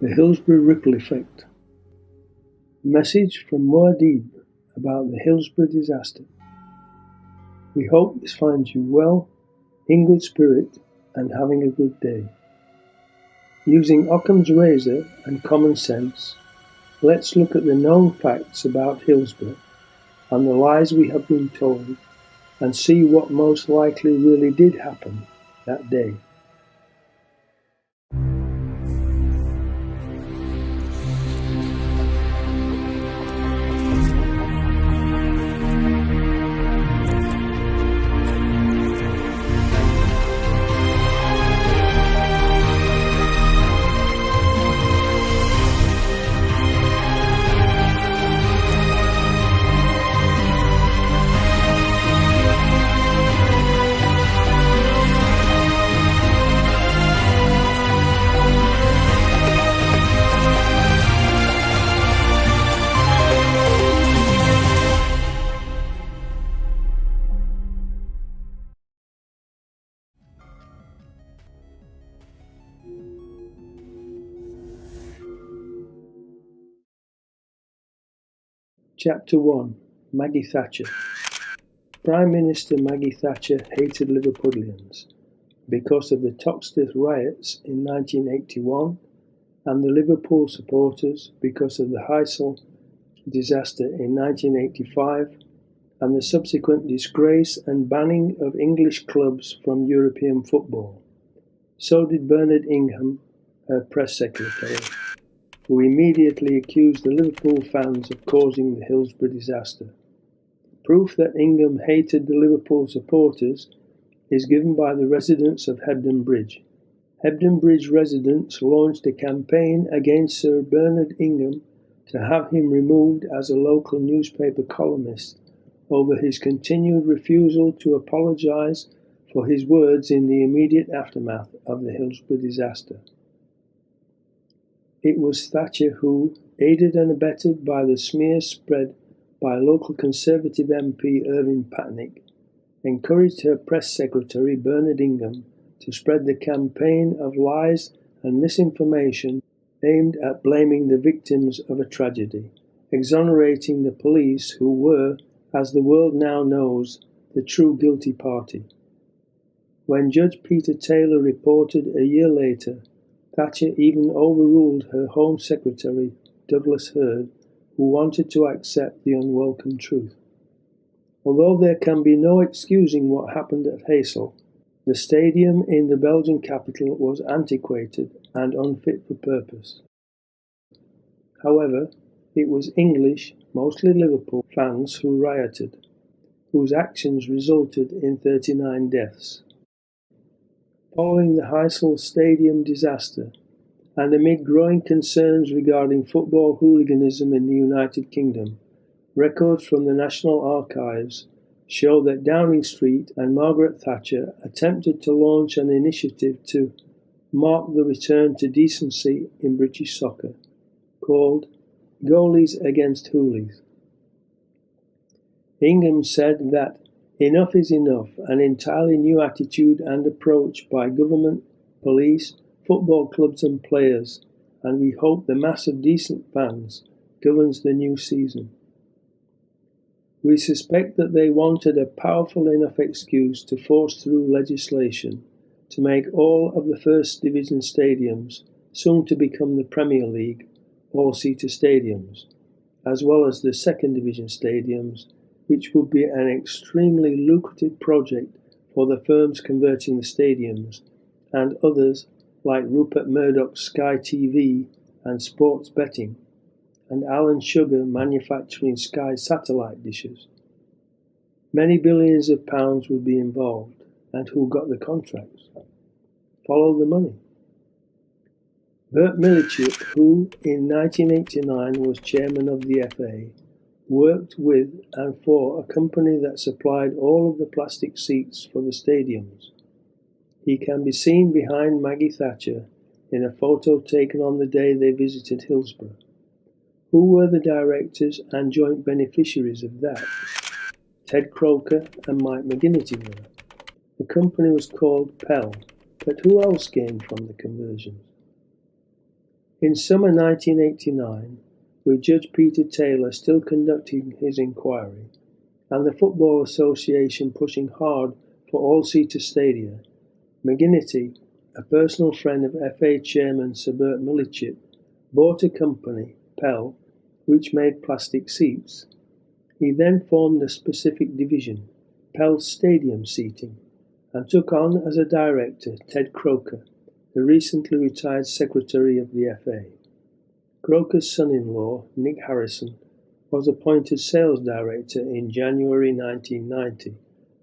The Hillsborough Ripple Effect. Message from Muad'Dib about the Hillsborough disaster. We hope this finds you well, in good spirit, and having a good day. Using Occam's razor and common sense, let's look at the known facts about Hillsborough and the lies we have been told, and see what most likely really did happen that day. Chapter 1. Maggie Thatcher. Prime Minister Maggie Thatcher hated Liverpudlians because of the Toxteth riots in 1981 and the Liverpool supporters because of the Heysel disaster in 1985 and the subsequent disgrace and banning of English clubs from European football. So did Bernard Ingham, her press secretary, who immediately accused the Liverpool fans of causing the Hillsborough disaster. Proof that Ingham hated the Liverpool supporters is given by the residents of Hebden Bridge. Hebden Bridge residents launched a campaign against Sir Bernard Ingham to have him removed as a local newspaper columnist over his continued refusal to apologise for his words in the immediate aftermath of the Hillsborough disaster. It was Thatcher who, aided and abetted by the smears spread by local Conservative MP Irving Patnick, encouraged her press secretary Bernard Ingham to spread the campaign of lies and misinformation aimed at blaming the victims of a tragedy, exonerating the police who were, as the world now knows, the true guilty party. When Judge Peter Taylor reported a year later, Thatcher even overruled her Home Secretary, Douglas Hurd, who wanted to accept the unwelcome truth. Although there can be no excusing what happened at Heysel, the stadium in the Belgian capital was antiquated and unfit for purpose. However, it was English, mostly Liverpool, fans who rioted, whose actions resulted in 39 deaths. Following the Heysel Stadium disaster, and amid growing concerns regarding football hooliganism in the United Kingdom, records from the National Archives show that Downing Street and Margaret Thatcher attempted to launch an initiative to mark the return to decency in British soccer, called Goalies Against Hoolies. Ingham said that enough is enough, an entirely new attitude and approach by government, police, football clubs and players, and we hope the mass of decent fans governs the new season. We suspect that they wanted a powerful enough excuse to force through legislation to make all of the First Division stadiums, soon to become the Premier League, all-seater stadiums, as well as the Second Division stadiums, which would be an extremely lucrative project for the firms converting the stadiums, and others like Rupert Murdoch's Sky TV and sports betting, and Alan Sugar manufacturing Sky satellite dishes. Many billions of pounds would be involved, and who got the contracts? Follow the money. Bert Millichip, who in 1989 was chairman of the FA, worked with and for a company that supplied all of the plastic seats for the stadiums. He can be seen behind Maggie Thatcher in a photo taken on the day they visited Hillsborough. Who were the directors and joint beneficiaries of that? Ted Croker and Mike McGinnity were. The company was called Pell, but who else gained from the conversions? In summer 1989, with Judge Peter Taylor still conducting his inquiry, and the Football Association pushing hard for all-seater stadia, McGinnity, a personal friend of FA chairman Sir Bert Millichip, bought a company, Pell, which made plastic seats. He then formed a specific division, Pell Stadium Seating, and took on as a director Ted Croker, the recently retired secretary of the FA. Croker's son-in-law, Nick Harrison, was appointed sales director in January 1990,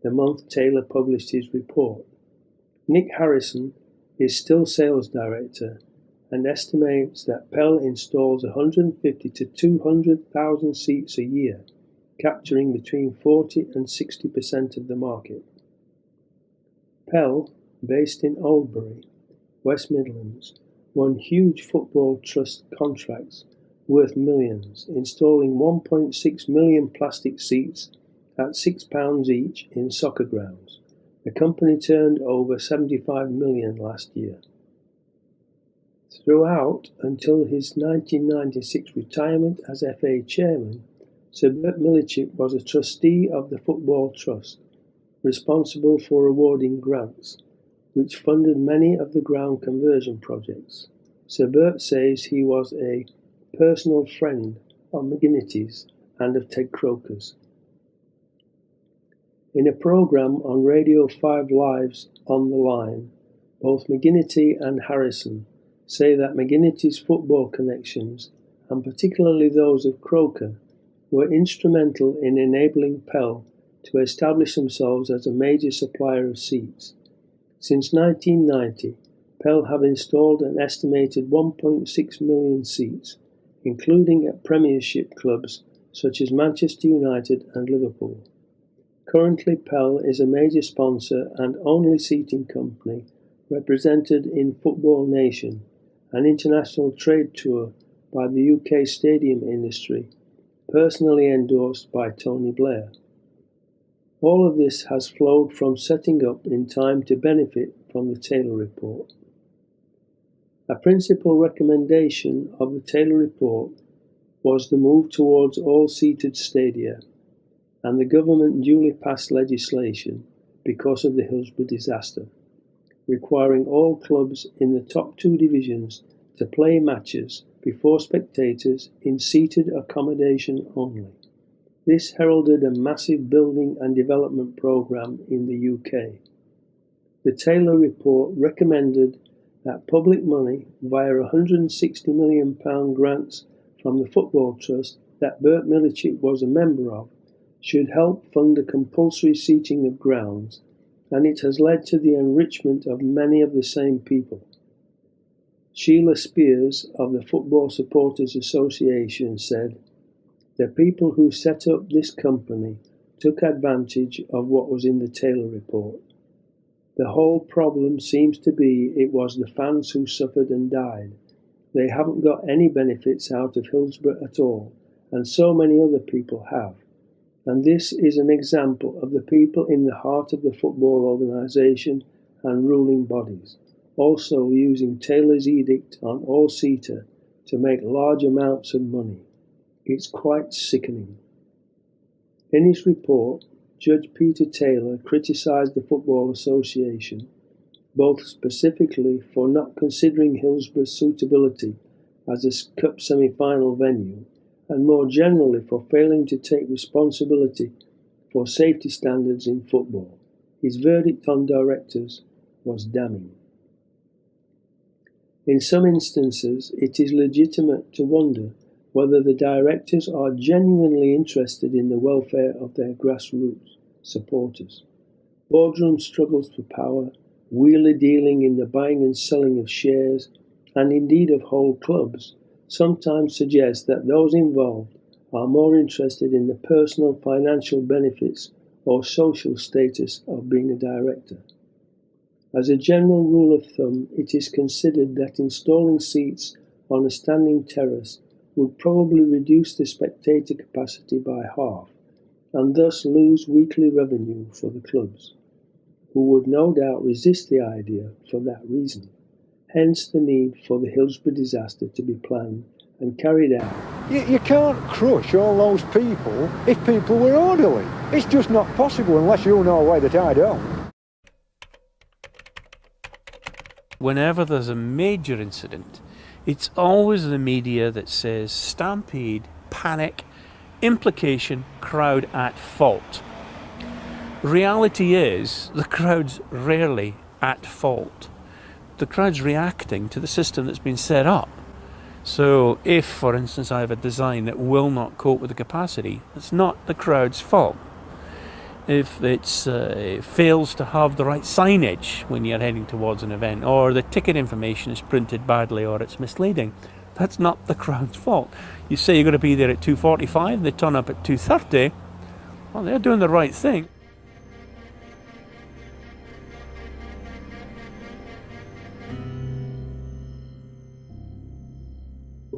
the month Taylor published his report. Nick Harrison is still sales director and estimates that Pell installs 150 to 200,000 seats a year, capturing between 40 and 60% of the market. Pell, based in Oldbury, West Midlands, won huge football trust contracts worth millions, installing 1.6 million plastic seats at £6 each in soccer grounds. The company turned over 75 million last year. Throughout until his 1996 retirement as FA chairman, Sir Bert Millichip was a trustee of the Football Trust, responsible for awarding grants, which funded many of the ground conversion projects. Sir Bert says he was a personal friend of McGinnity's and of Ted Croker's. In a programme on Radio 5 Live's On the Line, both McGinnity and Harrison say that McGinnity's football connections, and particularly those of Croker, were instrumental in enabling Pell to establish themselves as a major supplier of seats. Since 1990, Pell have installed an estimated 1.6 million seats, including at Premiership clubs such as Manchester United and Liverpool. Currently, Pell is a major sponsor and only seating company represented in Football Nation, an international trade tour by the UK stadium industry, personally endorsed by Tony Blair. All of this has flowed from setting up in time to benefit from the Taylor Report. A principal recommendation of the Taylor Report was the move towards all-seated stadia, and the government duly passed legislation because of the Hillsborough disaster, requiring all clubs in the top two divisions to play matches before spectators in seated accommodation only. This heralded a massive building and development programme in the UK. The Taylor Report recommended that public money via £160 million grants from the Football Trust that Bert Millichip was a member of should help fund the compulsory seating of grounds, and it has led to the enrichment of many of the same people. Sheila Spears of the Football Supporters Association said, "The people who set up this company took advantage of what was in the Taylor Report. The whole problem seems to be it was the fans who suffered and died. They haven't got any benefits out of Hillsborough at all, and so many other people have. And this is an example of the people in the heart of the football organisation and ruling bodies, also using Taylor's edict on all-seater to make large amounts of money. It's quite sickening." In his report, Judge Peter Taylor criticised the Football Association, both specifically for not considering Hillsborough's suitability as a cup semi-final venue, and more generally for failing to take responsibility for safety standards in football. His verdict on directors was damning. In some instances, it is legitimate to wonder whether the directors are genuinely interested in the welfare of their grassroots supporters. Boardroom struggles for power, wheeler-dealing in the buying and selling of shares, and indeed of whole clubs, sometimes suggest that those involved are more interested in the personal financial benefits or social status of being a director. As a general rule of thumb, it is considered that installing seats on a standing terrace would probably reduce the spectator capacity by half, and thus lose weekly revenue for the clubs, who would no doubt resist the idea for that reason. hence the need for the Hillsborough disaster to be planned and carried out. You can't crush all those people if people were orderly. It's just not possible unless you know a way that I don't. Whenever there's a major incident, it's always the media that says stampede, panic, implication, crowd at fault. Reality is, the crowd's rarely at fault. The crowd's reacting to the system that's been set up. So if, for instance, I have a design that will not cope with the capacity, it's not the crowd's fault. If it fails to have the right signage when you're heading towards an event, or the ticket information is printed badly or it's misleading, that's not the crowd's fault. You say you're going to be there at 2:45, they turn up at 2:30, well, they're doing the right thing.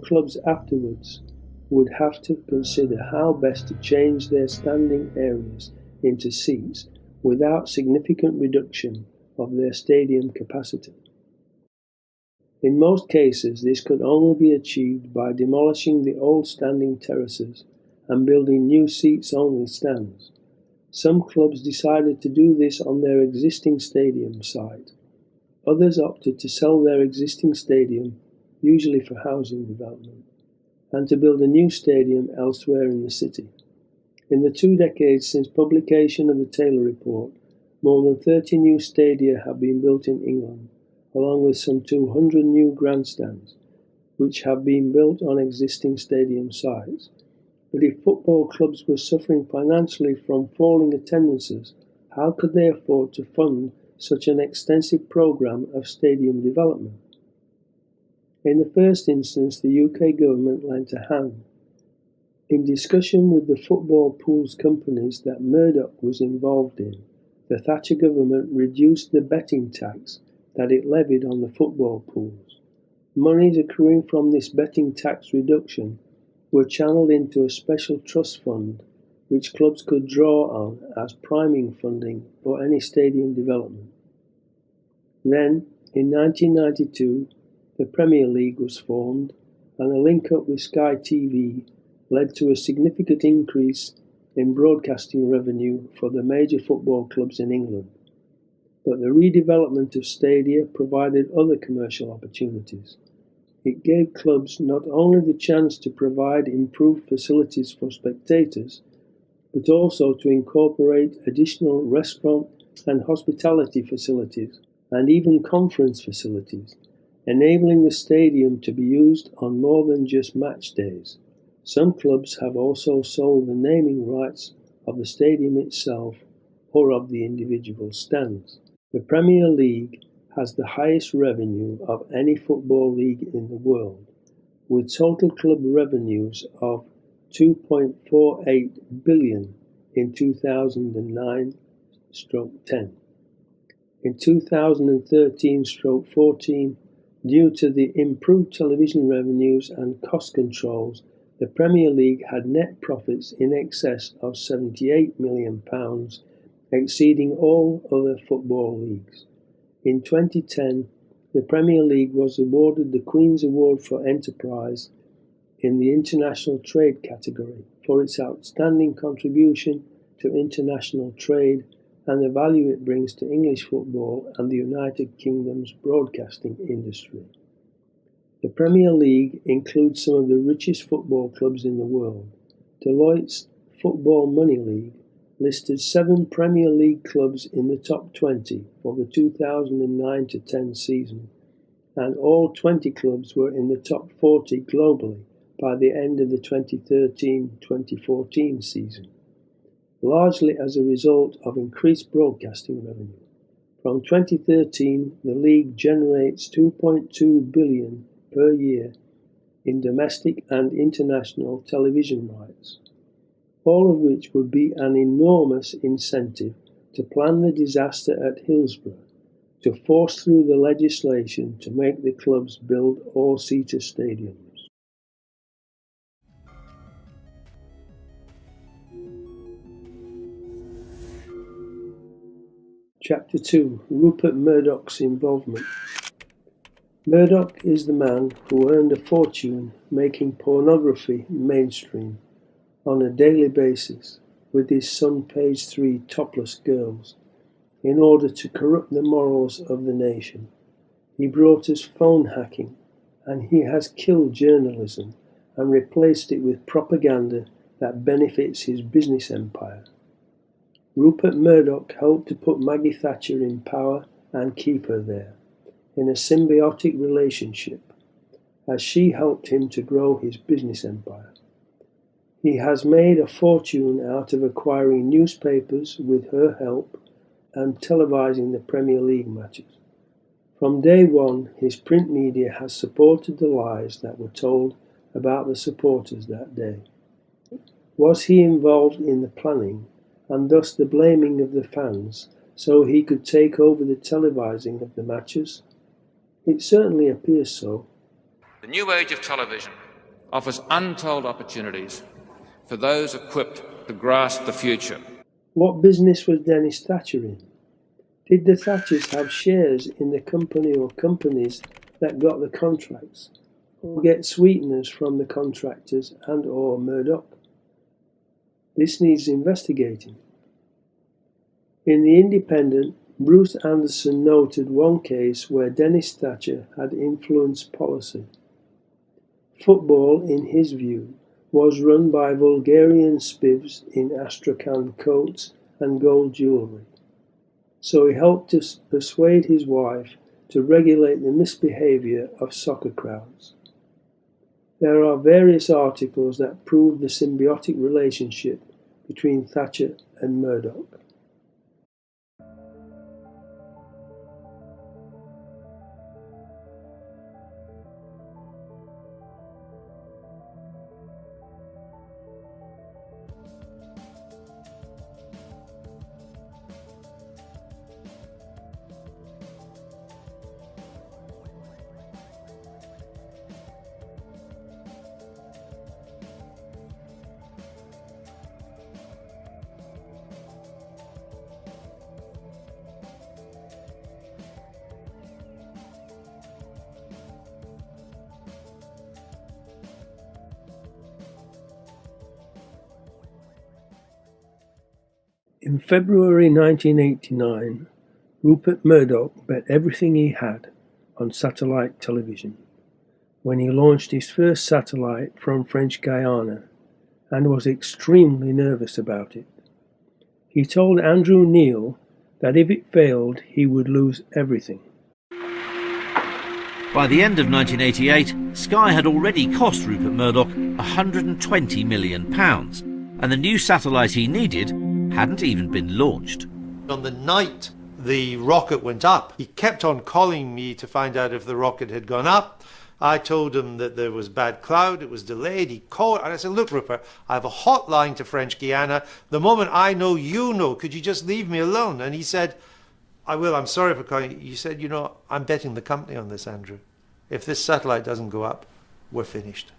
Clubs afterwards would have to consider how best to change their standing areas into seats without significant reduction of their stadium capacity. In most cases, this could only be achieved by demolishing the old standing terraces and building new seats-only stands. Some clubs decided to do this on their existing stadium site. Others opted to sell their existing stadium, usually for housing development, and to build a new stadium elsewhere in the city. In the 2 decades since publication of the Taylor Report, more than 30 new stadia have been built in England, along with some 200 new grandstands, which have been built on existing stadium sites. But if football clubs were suffering financially from falling attendances, how could they afford to fund such an extensive programme of stadium development? In the first instance, the UK government lent a hand. In discussion with the football pools companies that Murdoch was involved in, the Thatcher government reduced the betting tax that it levied on the football pools. Monies accruing from this betting tax reduction were channeled into a special trust fund which clubs could draw on as priming funding for any stadium development. Then, in 1992, the Premier League was formed, and a link-up with Sky TV led to a significant increase in broadcasting revenue for the major football clubs in England. But the redevelopment of stadia provided other commercial opportunities. It gave clubs not only the chance to provide improved facilities for spectators, but also to incorporate additional restaurant and hospitality facilities, and even conference facilities, enabling the stadium to be used on more than just match days. Some clubs have also sold the naming rights of the stadium itself or of the individual stands. The Premier League has the highest revenue of any football league in the world, with total club revenues of £2.48 billion in 2009-10. In 2013-14, due to the improved television revenues and cost controls, the Premier League had net profits in excess of £78 million, exceeding all other football leagues. In 2010, the Premier League was awarded the Queen's Award for Enterprise in the International Trade category for its outstanding contribution to international trade and the value it brings to English football and the United Kingdom's broadcasting industry. The Premier League includes some of the richest football clubs in the world. Deloitte's Football Money League listed 7 Premier League clubs in the top 20 for the 2009-10 season, and all 20 clubs were in the top 40 globally by the end of the 2013-2014 season, largely as a result of increased broadcasting revenue. From 2013, the league generates $2.2 billion per year in domestic and international television rights, all of which would be an enormous incentive to plan the disaster at Hillsborough, to force through the legislation to make the clubs build all-seater stadiums. Chapter 2. Rupert Murdoch's involvement. Murdoch is the man who earned a fortune making pornography mainstream on a daily basis with his son page 3 topless girls in order to corrupt the morals of the nation. He brought us phone hacking, and he has killed journalism and replaced it with propaganda that benefits his business empire. Rupert Murdoch helped to put Maggie Thatcher in power and keep her there, in a symbiotic relationship, as she helped him to grow his business empire. He has made a fortune out of acquiring newspapers with her help and televising the Premier League matches. From day one, his print media has supported the lies that were told about the supporters that day. Was he involved in the planning and thus the blaming of the fans so he could take over the televising of the matches? It certainly appears so. The new age of television offers untold opportunities for those equipped to grasp the future. What business was Dennis Thatcher in? Did the Thatchers have shares in the company or companies that got the contracts, or get sweeteners from the contractors and or Murdoch? This needs investigating. In The Independent, Bruce Anderson noted one case where Dennis Thatcher had influenced policy. Football, in his view, was run by vulgarian spivs in Astrakhan coats and gold jewellery. So he helped to persuade his wife to regulate the misbehaviour of soccer crowds. There are various articles that prove the symbiotic relationship between Thatcher and Murdoch. In February 1989, Rupert Murdoch bet everything he had on satellite television when he launched his first satellite from French Guiana and was extremely nervous about it. He told Andrew Neil that if it failed, he would lose everything. By the end of 1988, Sky had already cost Rupert Murdoch £120 million, and the new satellite he needed hadn't even been launched. On the night the rocket went up, he kept on calling me to find out if the rocket had gone up. I told him that there was bad cloud, it was delayed. He called and I said, look Rupert, I have a hotline to French Guiana. The moment I know, you know, could you just leave me alone? And he said, I will, I'm sorry for calling you. He said, you know, I'm betting the company on this, Andrew. If this satellite doesn't go up, we're finished.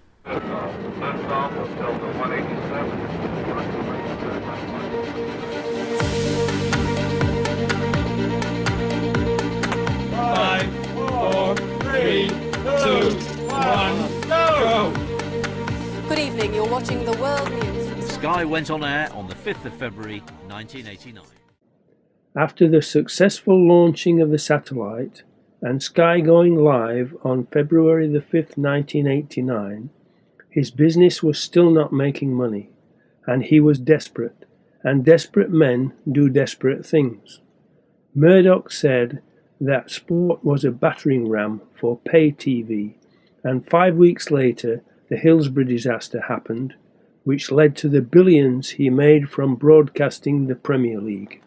Good evening, you're watching the World News. Sky went on air on the 5th of February 1989. After the successful launching of the satellite and Sky going live on February the 5th, 1989, his business was still not making money, and he was desperate, and desperate men do desperate things. Murdoch said that sport was a battering ram for pay TV, and 5 weeks later the Hillsborough disaster happened, which led to the billions he made from broadcasting the Premier League.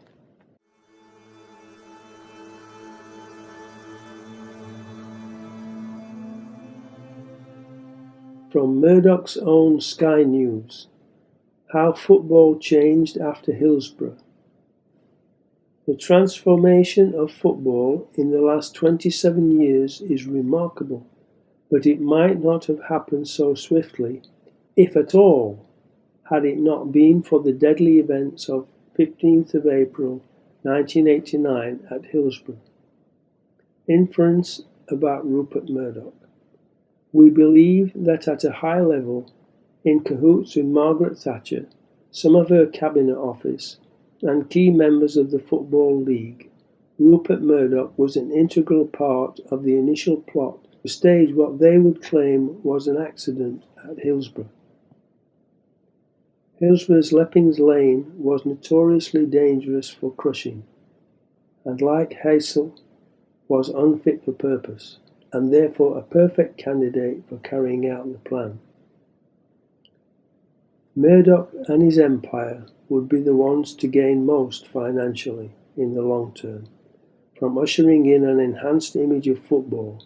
From Murdoch's own Sky News, how football changed after Hillsborough. The transformation of football in the last 27 years is remarkable, but it might not have happened so swiftly, if at all, had it not been for the deadly events of 15th of April 1989 at Hillsborough. Inference about Rupert Murdoch. We believe that at a high level, in cahoots with Margaret Thatcher, some of her cabinet office, and key members of the Football League, Rupert Murdoch was an integral part of the initial plot to stage what they would claim was an accident at Hillsborough. Hillsborough's Leppings Lane was notoriously dangerous for crushing, and like Hassel, was unfit for purpose, and therefore a perfect candidate for carrying out the plan. Murdoch and his empire would be the ones to gain most financially in the long term, from ushering in an enhanced image of football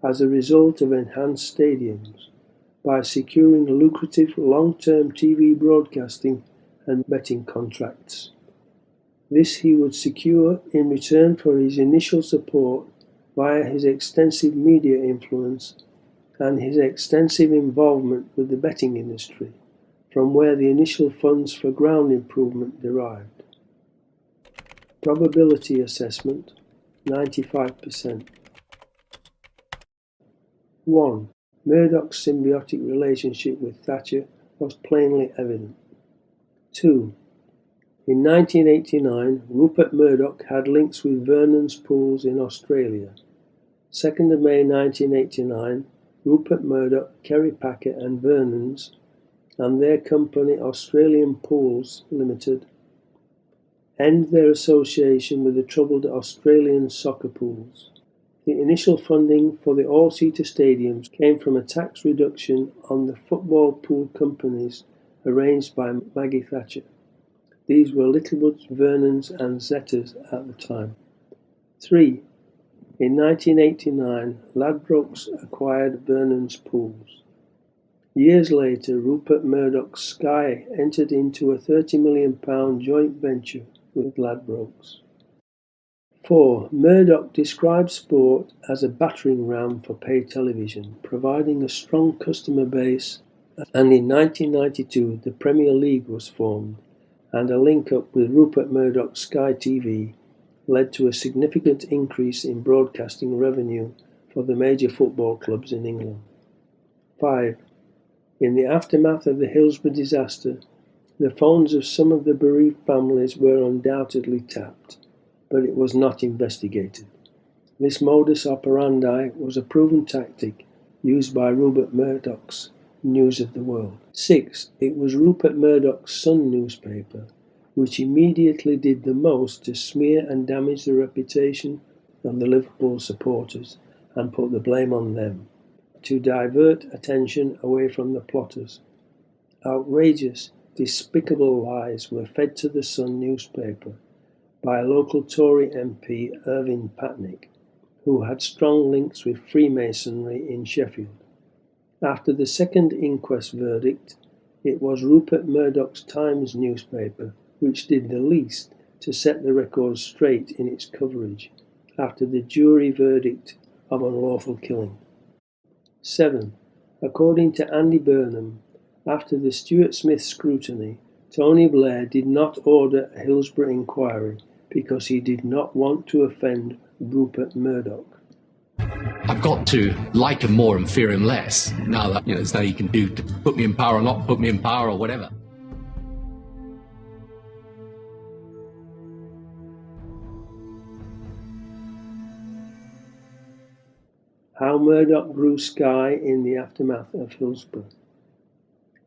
as a result of enhanced stadiums, by securing lucrative long-term TV broadcasting and betting contracts. This he would secure in return for his initial support via his extensive media influence and his extensive involvement with the betting industry, from where the initial funds for ground improvement derived. Probability assessment, 95%. 1. Murdoch's symbiotic relationship with Thatcher was plainly evident. 2. In 1989, Rupert Murdoch had links with Vernon's Pools in Australia. 2nd of May 1989, Rupert Murdoch, Kerry Packer and Vernon's and their company Australian Pools Limited end their association with the troubled Australian soccer pools. The initial funding for the all-seater stadiums came from a tax reduction on the football pool companies arranged by Maggie Thatcher. These were Littlewoods, Vernons and Zetas at the time. 3. In 1989, Ladbrokes acquired Vernon's Pools. Years later, Rupert Murdoch's Sky entered into a £30 million joint venture with Ladbrokes. 4. Murdoch described sport as a battering ram for pay television, providing a strong customer base, and in 1992 the Premier League was formed, and a link-up with Rupert Murdoch's Sky TV led to a significant increase in broadcasting revenue for the major football clubs in England. 5. In the aftermath of the Hillsborough disaster, the phones of some of the bereaved families were undoubtedly tapped, but it was not investigated. This modus operandi was a proven tactic used by Rupert Murdoch's News of the World. 6. It was Rupert Murdoch's Sun newspaper which immediately did the most to smear and damage the reputation of the Liverpool supporters and put the blame on them, to divert attention away from the plotters. Outrageous, despicable lies were fed to the Sun newspaper by local Tory MP Irving Patnick, who had strong links with Freemasonry in Sheffield. After the second inquest verdict, it was Rupert Murdoch's Times newspaper which did the least to set the record straight in its coverage after the jury verdict of unlawful killing. 7. According to Andy Burnham, after the Stuart Smith scrutiny, Tony Blair did not order a Hillsborough inquiry because he did not want to offend Rupert Murdoch. I've got to like him more and fear him less, now that there's nothing he can do to put me in power or not put me in power or whatever. How Murdoch grew Sky in the aftermath of Hillsborough.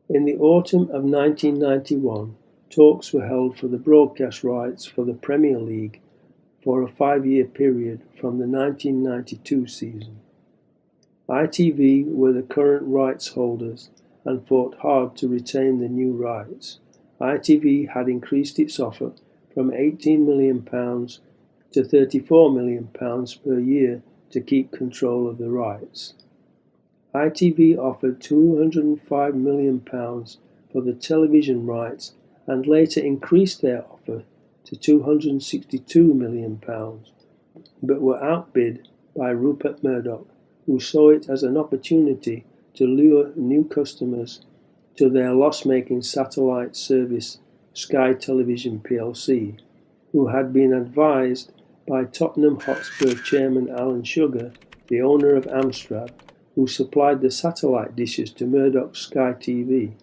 In the autumn of 1991, talks were held for the broadcast rights for the Premier League for a 5-year period from the 1992 season. ITV were the current rights holders and fought hard to retain the new rights. ITV had increased its offer from £18 million to £34 million per year to keep control of the rights. ITV offered £205 million for the television rights and later increased their offer to £262 million, but were outbid by Rupert Murdoch, who saw it as an opportunity to lure new customers to their loss-making satellite service Sky Television plc, who had been advised by Tottenham Hotspur chairman Alan Sugar the owner of Amstrad, who supplied the satellite dishes to Murdoch's Sky TV.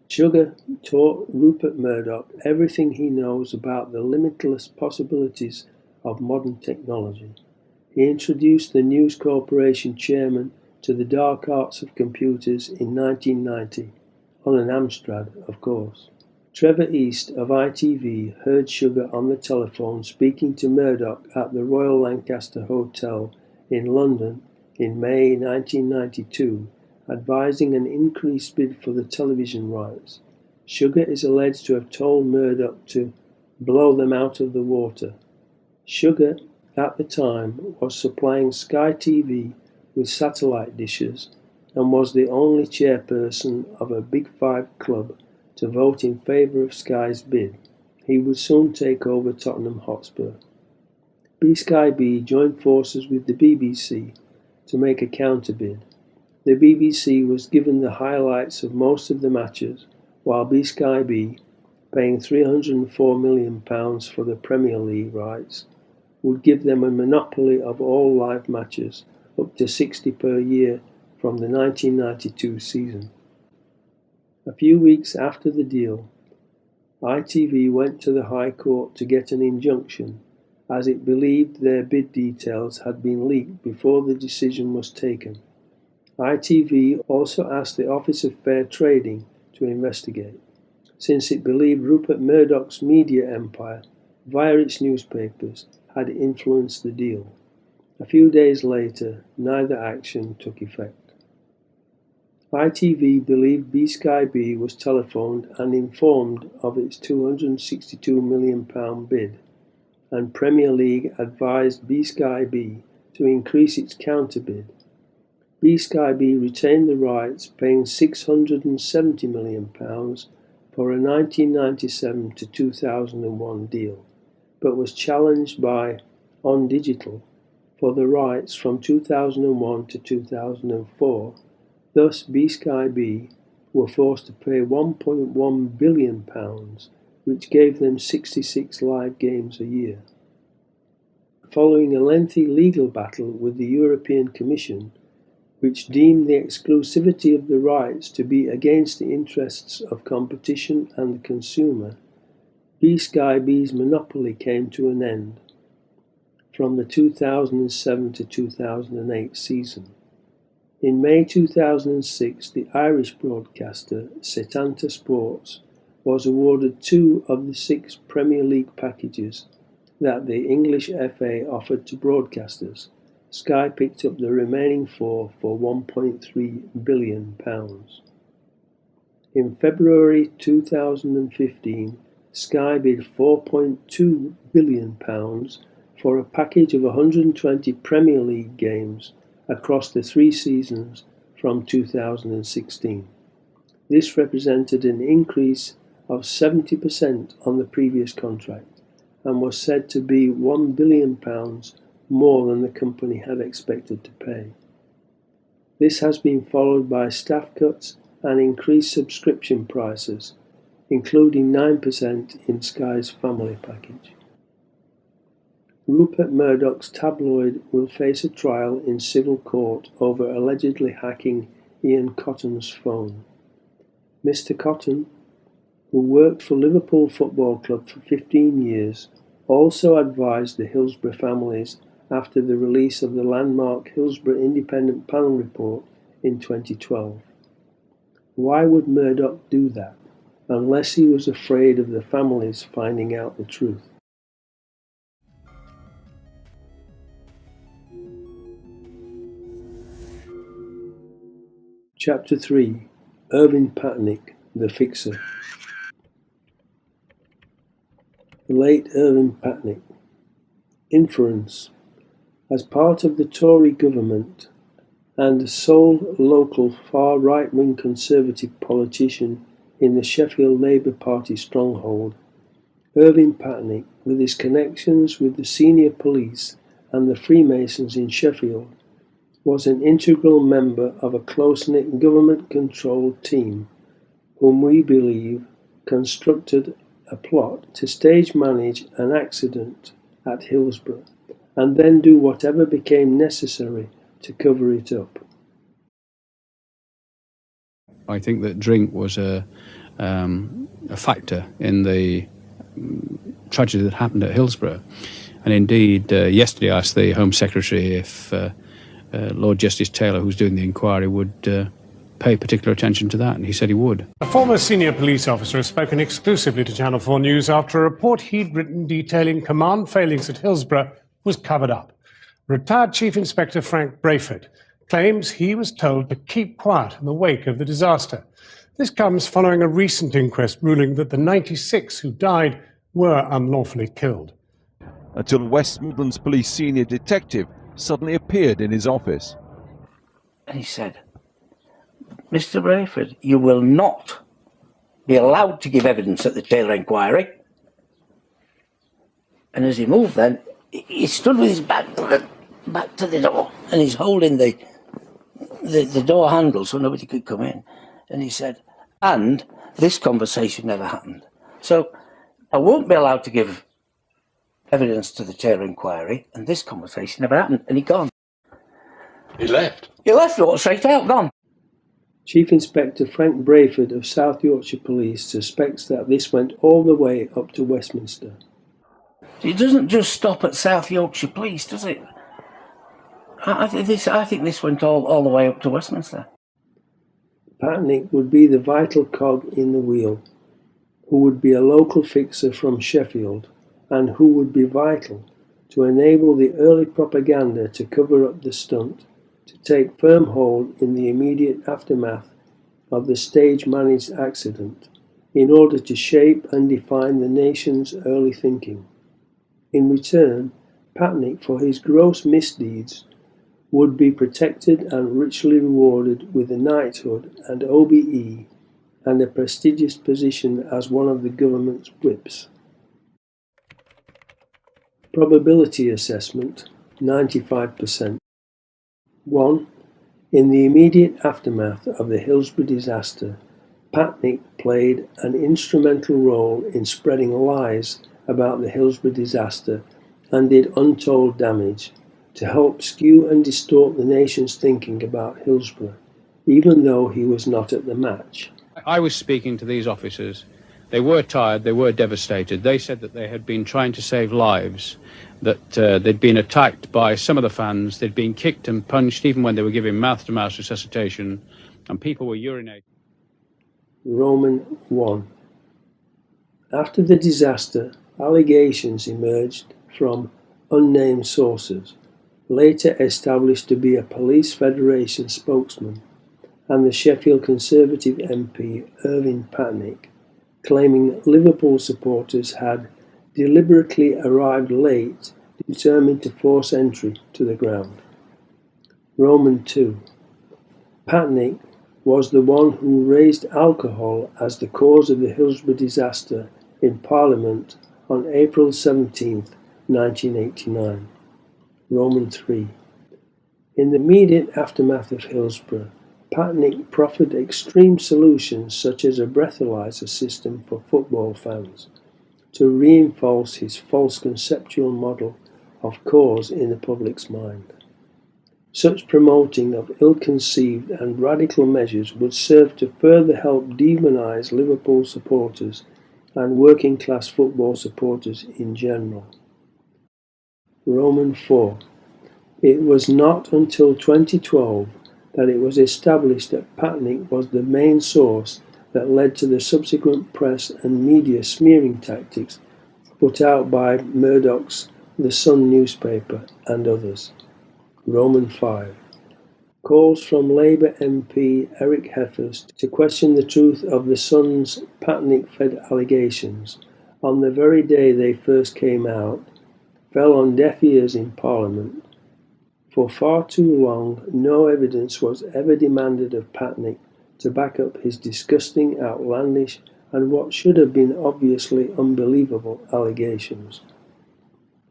Sugar taught Rupert Murdoch everything he knows about the limitless possibilities of modern technology. He introduced the News Corporation chairman to the dark arts of computers in 1990, on an Amstrad, of course. Trevor East of ITV heard Sugar on the telephone speaking to Murdoch at the Royal Lancaster Hotel in London in May 1992, advising an increased bid for the television rights. Sugar is alleged to have told Murdoch to blow them out of the water. Sugar, at the time, was supplying Sky TV with satellite dishes and was the only chairperson of a Big Five club to vote in favour of Sky's bid. He would soon take over Tottenham Hotspur. B-Sky B joined forces with the BBC to make a counter-bid. The BBC was given the highlights of most of the matches, while B-Sky B, paying £304 million for the Premier League rights, would give them a monopoly of all live matches, up to 60 per year from the 1992 season. A few weeks after the deal, ITV went to the High Court to get an injunction, as it believed their bid details had been leaked before the decision was taken. ITV also asked the Office of Fair Trading to investigate, since it believed Rupert Murdoch's media empire, via its newspapers, had influenced the deal. A few days later, neither action took effect. ITV believed B-Sky B was telephoned and informed of its £262 million bid, and Premier League advised B-Sky B to increase its counter-bid. B-Sky B retained the rights, paying £670 million for a 1997 to 2001 deal, but was challenged by On Digital for the rights from 2001 to 2004. Thus, B-Sky B were forced to pay £1.1 billion, which gave them 66 live games a year. Following a lengthy legal battle with the European Commission, which deemed the exclusivity of the rights to be against the interests of competition and the consumer, B-Sky B's monopoly came to an end from the 2007 to 2008 season. In May 2006, the Irish broadcaster Setanta Sports was awarded 2 of the 6 Premier League packages that the English FA offered to broadcasters. Sky picked up the remaining 4 for £1.3 billion. In February 2015, Sky bid £4.2 billion for a package of 120 Premier League games across the 3 seasons from 2016. This represented an increase of 70% on the previous contract and was said to be £1 billion more than the company had expected to pay. This has been followed by staff cuts and increased subscription prices, including 9% in Sky's family package. Rupert Murdoch's tabloid will face a trial in civil court over allegedly hacking Ian Cotton's phone. Mr. Cotton, who worked for Liverpool Football Club for 15 years, also advised the Hillsborough families after the release of the landmark Hillsborough Independent Panel report in 2012. Why would Murdoch do that, unless he was afraid of the families finding out the truth? Chapter 3. Irving Patnick, the Fixer. The late Irving Patnick. Inference. As part of the Tory government and sole local far right-wing Conservative politician in the Sheffield Labour Party stronghold, Irving Patnick, with his connections with the senior police and the Freemasons in Sheffield, was an integral member of a close-knit government-controlled team whom we believe constructed a plot to stage-manage an accident at Hillsborough and then do whatever became necessary to cover it up. I think that drink was a factor in the tragedy that happened at Hillsborough. And indeed, yesterday I asked the Home Secretary if Lord Justice Taylor, who's doing the inquiry, would pay particular attention to that, and he said he would. A former senior police officer has spoken exclusively to Channel 4 News after a report he'd written detailing command failings at Hillsborough was covered up. Retired Chief Inspector Frank Brayford claims he was told to keep quiet in the wake of the disaster. This comes following a recent inquest ruling that the 96 who died were unlawfully killed. Until West Midlands Police senior detective suddenly appeared in his office. And he said, "Mr. Brayford, you will not be allowed to give evidence at the Taylor inquiry." And as he moved then, he stood with his back to the door, and he's holding the door handle so nobody could come in. And he said, "And this conversation never happened. So I won't be allowed to give evidence to the Taylor inquiry, and this conversation never happened." And he gone. He left? He left, walked straight out, gone. Chief Inspector Frank Brayford of South Yorkshire Police suspects that this went all the way up to Westminster. It doesn't just stop at South Yorkshire Police, does it? I think this went all the way up to Westminster. Patnick would be the vital cog in the wheel, who would be a local fixer from Sheffield, and who would be vital to enable the early propaganda to cover up the stunt, to take firm hold in the immediate aftermath of the stage-managed accident, in order to shape and define the nation's early thinking. In return, Patnick, for his gross misdeeds, would be protected and richly rewarded with a knighthood and OBE and a prestigious position as one of the government's whips. Probability assessment, 95%. 1. In the immediate aftermath of the Hillsborough disaster, Patnick played an instrumental role in spreading lies about the Hillsborough disaster and did untold damage to help skew and distort the nation's thinking about Hillsborough, even though he was not at the match. I was speaking to these officers. They were tired, they were devastated. They said that they had been trying to save lives, that they'd been attacked by some of the fans, they'd been kicked and punched even when they were giving mouth-to-mouth resuscitation, and people were urinating. Roman 1. After the disaster, allegations emerged from unnamed sources, later established to be a Police Federation spokesman, and the Sheffield Conservative MP Irving Patnick, claiming Liverpool supporters had deliberately arrived late, determined to force entry to the ground. Roman 2. Patnick was the one who raised alcohol as the cause of the Hillsborough disaster in Parliament on April 17, 1989. Roman 3. In the immediate aftermath of Hillsborough, Patnick proffered extreme solutions such as a breathalyzer system for football fans to reinforce his false conceptual model of cause in the public's mind. Such promoting of ill-conceived and radical measures would serve to further help demonise Liverpool supporters and working-class football supporters in general. Roman 4. It was not until 2012 that it was established that Patnick was the main source that led to the subsequent press and media smearing tactics put out by Murdoch's The Sun newspaper and others. Roman 5. Calls from Labour MP Eric Heffers to question the truth of The Sun's Patnick-fed allegations on the very day they first came out fell on deaf ears in Parliament. For far too long, no evidence was ever demanded of Patnick to back up his disgusting, outlandish, and what should have been obviously unbelievable allegations.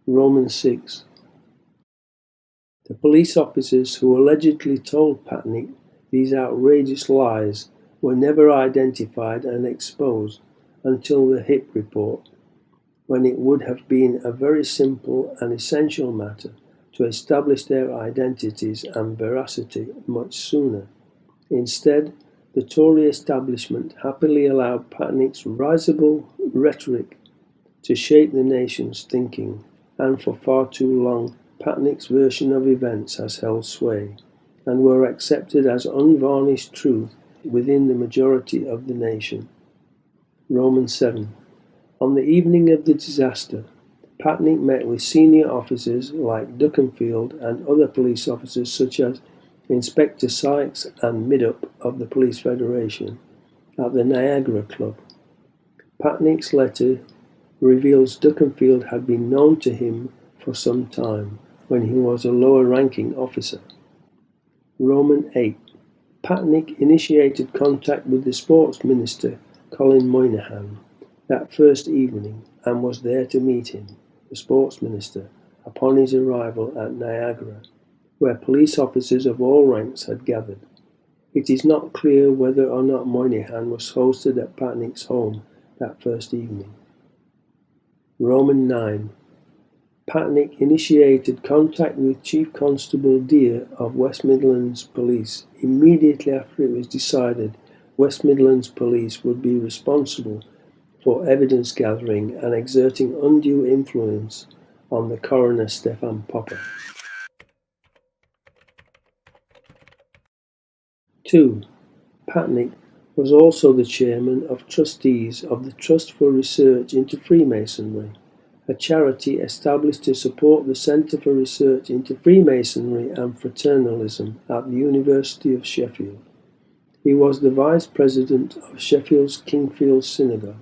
Roman 6. The police officers who allegedly told Patnick these outrageous lies were never identified and exposed until the HIP report, when it would have been a very simple and essential matter to establish their identities and veracity much sooner. Instead, the Tory establishment happily allowed Patnick's risible rhetoric to shape the nation's thinking, and for far too long Patnick's version of events has held sway, and were accepted as unvarnished truth within the majority of the nation. Romans 7. On the evening of the disaster, Patnick met with senior officers like Duckenfield and other police officers such as Inspector Sykes and Middup of the Police Federation at the Niagara Club. Patnick's letter reveals Duckenfield had been known to him for some time when he was a lower-ranking officer. Roman 8. Patnick initiated contact with the Sports Minister, Colin Moynihan, that first evening and was there to meet him, the Sports Minister, upon his arrival at Niagara, where police officers of all ranks had gathered. It is not clear whether or not Moynihan was hosted at Patnick's home that first evening. Roman 9. Patnick initiated contact with Chief Constable Deere of West Midlands Police immediately after it was decided West Midlands Police would be responsible for evidence gathering and exerting undue influence on the coroner Stefan Popper. 2. Patnick was also the chairman of trustees of the Trust for Research into Freemasonry, a charity established to support the Centre for Research into Freemasonry and Fraternalism at the University of Sheffield. He was the vice president of Sheffield's Kingfield Synagogue,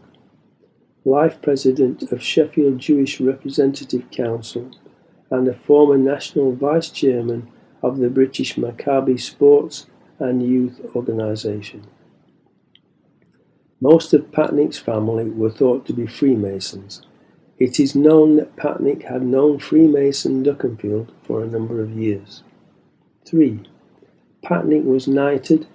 life president of Sheffield Jewish Representative Council, and a former national vice chairman of the British Maccabi Sports and Youth Organisation. Most of Patnick's family were thought to be Freemasons. It is known that Patnick had known Freemason Duckenfield for a number of years. 3. Patnick was knighted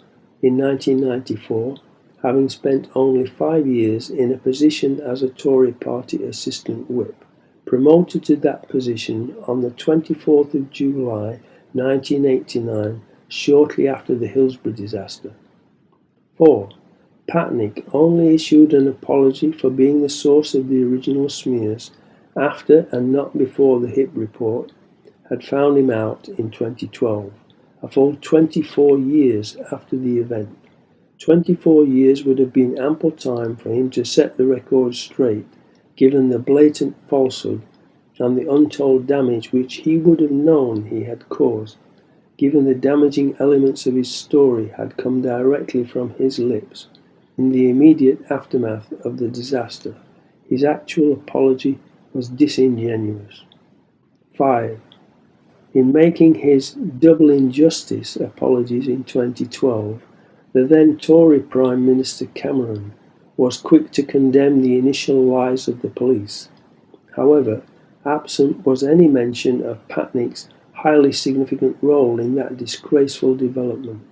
in 1994, having spent only 5 years in a position as a Tory party assistant whip, promoted to that position on the 24th of July 1989, shortly after the Hillsborough disaster. 4. Patnick only issued an apology for being the source of the original smears after and not before the HIP report had found him out in 2012, a full 24 years after the event. 24 years would have been ample time for him to set the record straight, given the blatant falsehood and the untold damage which he would have known he had caused, given the damaging elements of his story had come directly from his lips. In the immediate aftermath of the disaster, his actual apology was disingenuous. 5. In making his double injustice apologies in 2012, the then Tory Prime Minister Cameron was quick to condemn the initial lies of the police. However, absent was any mention of Patnick's highly significant role in that disgraceful development.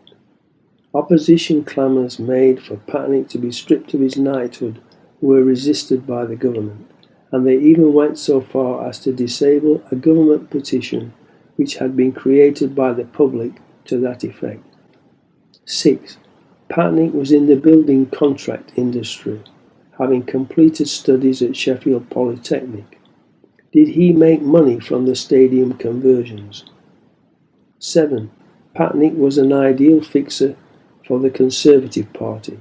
Opposition clamours made for Patnick to be stripped of his knighthood were resisted by the government, and they even went so far as to disable a government petition which had been created by the public to that effect. 6. Patnick was in the building contract industry, having completed studies at Sheffield Polytechnic. Did he make money from the stadium conversions? 7. Patnick was an ideal fixer for the Conservative Party,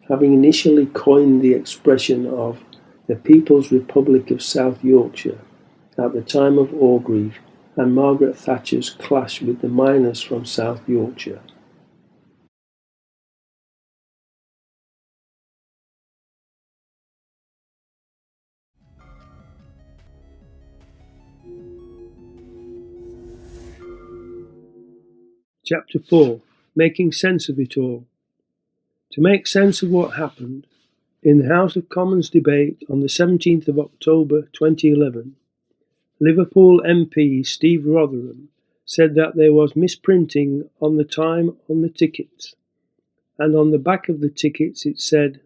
having initially coined the expression of the People's Republic of South Yorkshire at the time of Orgreave and Margaret Thatcher's clash with the miners from South Yorkshire. Chapter 4. Making sense of it all. To make sense of what happened, in the House of Commons debate on the 17th of October 2011, Liverpool MP Steve Rotherham said that there was misprinting on the time on the tickets, and on the back of the tickets it said,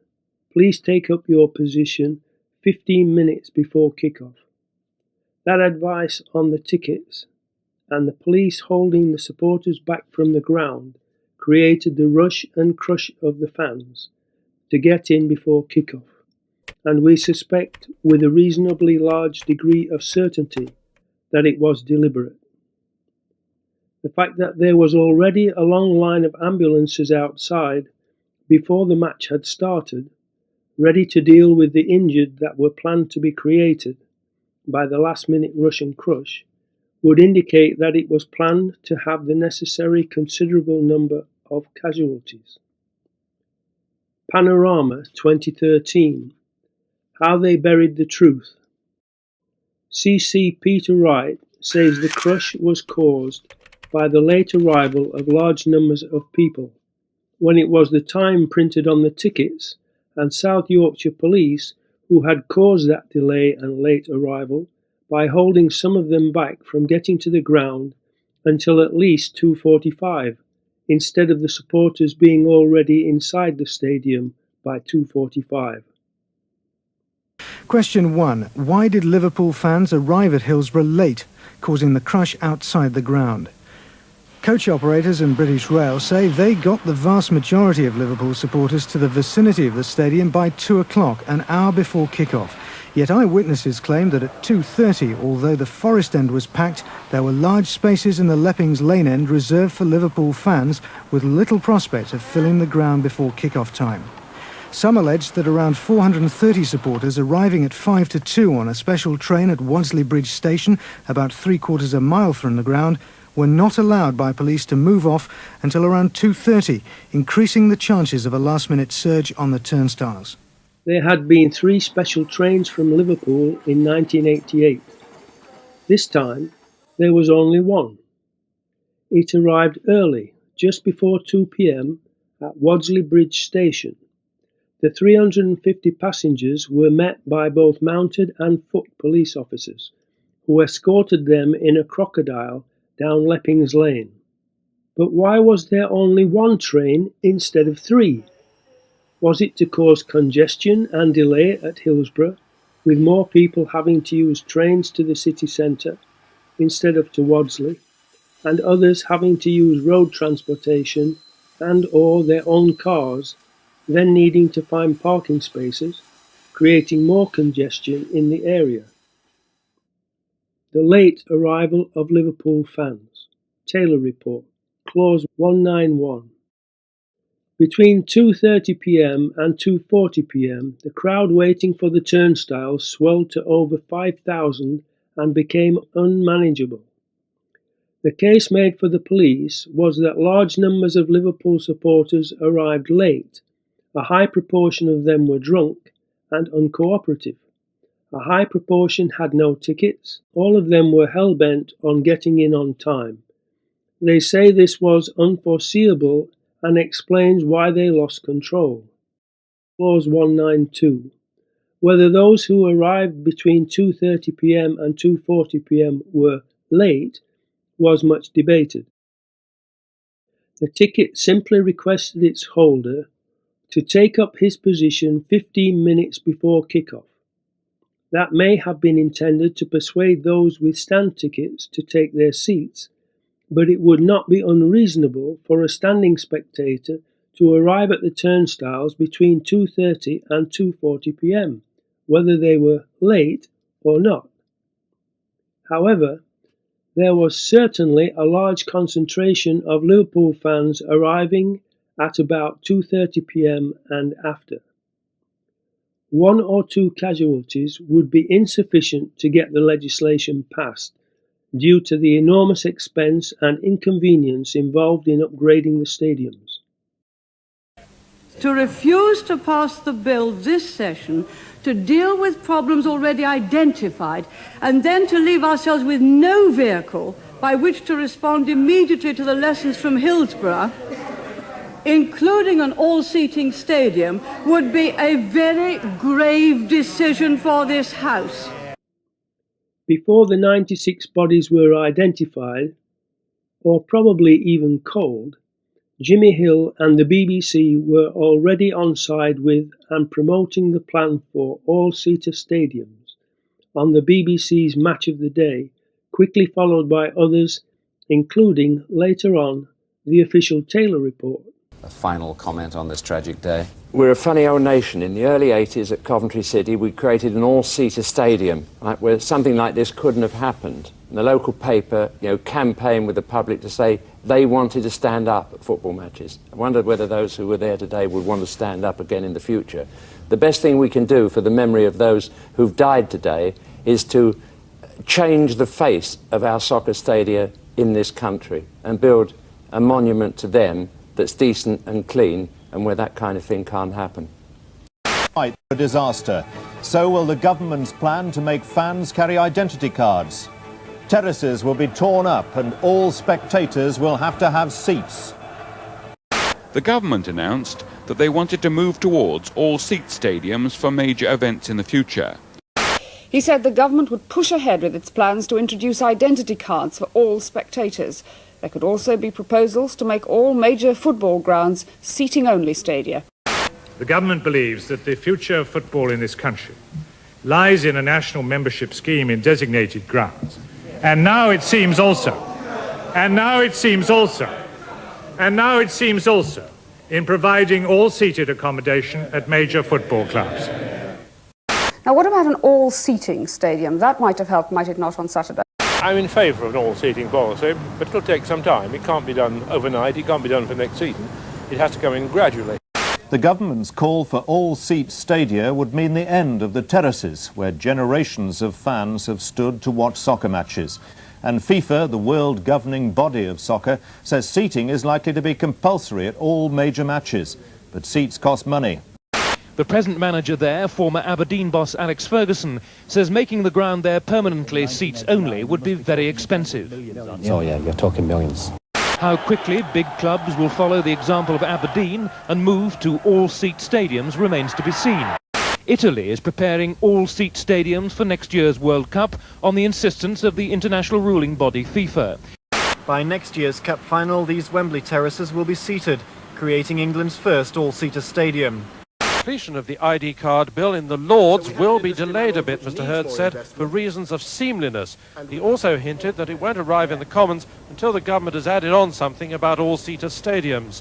"Please take up your position 15 minutes before kick-off." That advice on the tickets and the police holding the supporters back from the ground created the rush and crush of the fans to get in before kick-off, and we suspect with a reasonably large degree of certainty that it was deliberate. The fact that there was already a long line of ambulances outside before the match had started, ready to deal with the injured that were planned to be created by the last-minute rush and crush, would indicate that it was planned to have the necessary considerable number of casualties. Panorama 2013. How they buried the truth. CC Peter Wright says the crush was caused by the late arrival of large numbers of people, when it was the time printed on the tickets, and South Yorkshire Police who had caused that delay and late arrival by holding some of them back from getting to the ground until at least 2:45, instead of the supporters being already inside the stadium by 2:45. Question 1. Why did Liverpool fans arrive at Hillsborough late, causing the crush outside the ground? Coach operators and British Rail say they got the vast majority of Liverpool supporters to the vicinity of the stadium by 2 o'clock, an hour before kick-off. Yet eyewitnesses claim that at 2:30, although the Forest End was packed, there were large spaces in the Leppings Lane End reserved for Liverpool fans, with little prospect of filling the ground before kick-off time. Some alleged that around 430 supporters arriving at 5 to 2 on a special train at Wadsley Bridge Station, about 3/4 a mile from the ground, were not allowed by police to move off until around 2:30, increasing the chances of a last-minute surge on the turnstiles. There had been 3 special trains from Liverpool in 1988. This time, there was only one. It arrived early, just before 2 p.m, at Wadsley Bridge Station. The 350 passengers were met by both mounted and foot police officers, who escorted them in a crocodile down Leppings Lane. But why was there only one train instead of 3? Was it to cause congestion and delay at Hillsborough, with more people having to use trains to the city centre instead of to Wadsley, and others having to use road transportation and or their own cars, then needing to find parking spaces, creating more congestion in the area? The late arrival of Liverpool fans. Taylor Report, Clause 191. Between 2:30 p.m. and 2:40 p.m, the crowd waiting for the turnstiles swelled to over 5,000 and became unmanageable. The case made for the police was that large numbers of Liverpool supporters arrived late. A high proportion of them were drunk and uncooperative. A high proportion had no tickets. All of them were hell-bent on getting in on time. They say this was unforeseeable and explains why they lost control. Clause 192. Whether those who arrived between 2:30 p.m. and 2:40 p.m. were late was much debated. The ticket simply requested its holder to take up his position 15 minutes before kick-off. That may have been intended to persuade those with stand tickets to take their seats, but it would not be unreasonable for a standing spectator to arrive at the turnstiles between 2:30 and 2:40 p.m, whether they were late or not. However, there was certainly a large concentration of Liverpool fans arriving at about 2:30 p.m. and after. 1 or 2 casualties would be insufficient to get the legislation passed, due to the enormous expense and inconvenience involved in upgrading the stadiums. To refuse to pass the bill this session, to deal with problems already identified, and then to leave ourselves with no vehicle by which to respond immediately to the lessons from Hillsborough, including an all-seating stadium, would be a very grave decision for this House. Before the 96 bodies were identified, or probably even called, Jimmy Hill and the BBC were already on side with and promoting the plan for all-seater stadiums on the BBC's Match of the Day, quickly followed by others including, later on, the official Taylor report. A final comment on this tragic day. We're a funny old nation. In the early 80s at Coventry City, we created an all-seater stadium, where something like this couldn't have happened. And the local paper, campaigned with the public to say they wanted to stand up at football matches. I wondered whether those who were there today would want to stand up again in the future. The best thing we can do for the memory of those who've died today is to change the face of our soccer stadia in this country and build a monument to them that's decent and clean and where that kind of thing can't happen. A disaster. So will the government's plan to make fans carry identity cards. Terraces will be torn up and all spectators will have to have seats. The government announced that they wanted to move towards all-seat stadiums for major events in the future. He said the government would push ahead with its plans to introduce identity cards for all spectators. There could also be proposals to make all major football grounds seating-only stadia. The government believes that the future of football in this country lies in a national membership scheme in designated grounds. And now it seems also in providing all-seated accommodation at major football clubs. Now, what about an all-seating stadium? That might have helped, might it not, on Saturday? I'm in favour of an all-seating policy, but it'll take some time. It can't be done overnight, it can't be done for next season. It has to come in gradually. The government's call for all-seat stadia would mean the end of the terraces, where generations of fans have stood to watch soccer matches. And FIFA, the world governing body of soccer, says seating is likely to be compulsory at all major matches. But seats cost money. The present manager there, former Aberdeen boss Alex Ferguson, says making the ground there permanently seats only would be very expensive. Oh yeah, you're talking millions. How quickly big clubs will follow the example of Aberdeen and move to all-seat stadiums remains to be seen. Italy is preparing all-seat stadiums for next year's World Cup on the insistence of the international ruling body FIFA. By next year's Cup final, these Wembley terraces will be seated, creating England's first all-seater stadium. Completion of the ID card bill in the Lords will be delayed a bit, Mr Hurd said, for reasons of seamliness. He also hinted that it won't arrive in the Commons until the government has added on something about all-seater stadiums.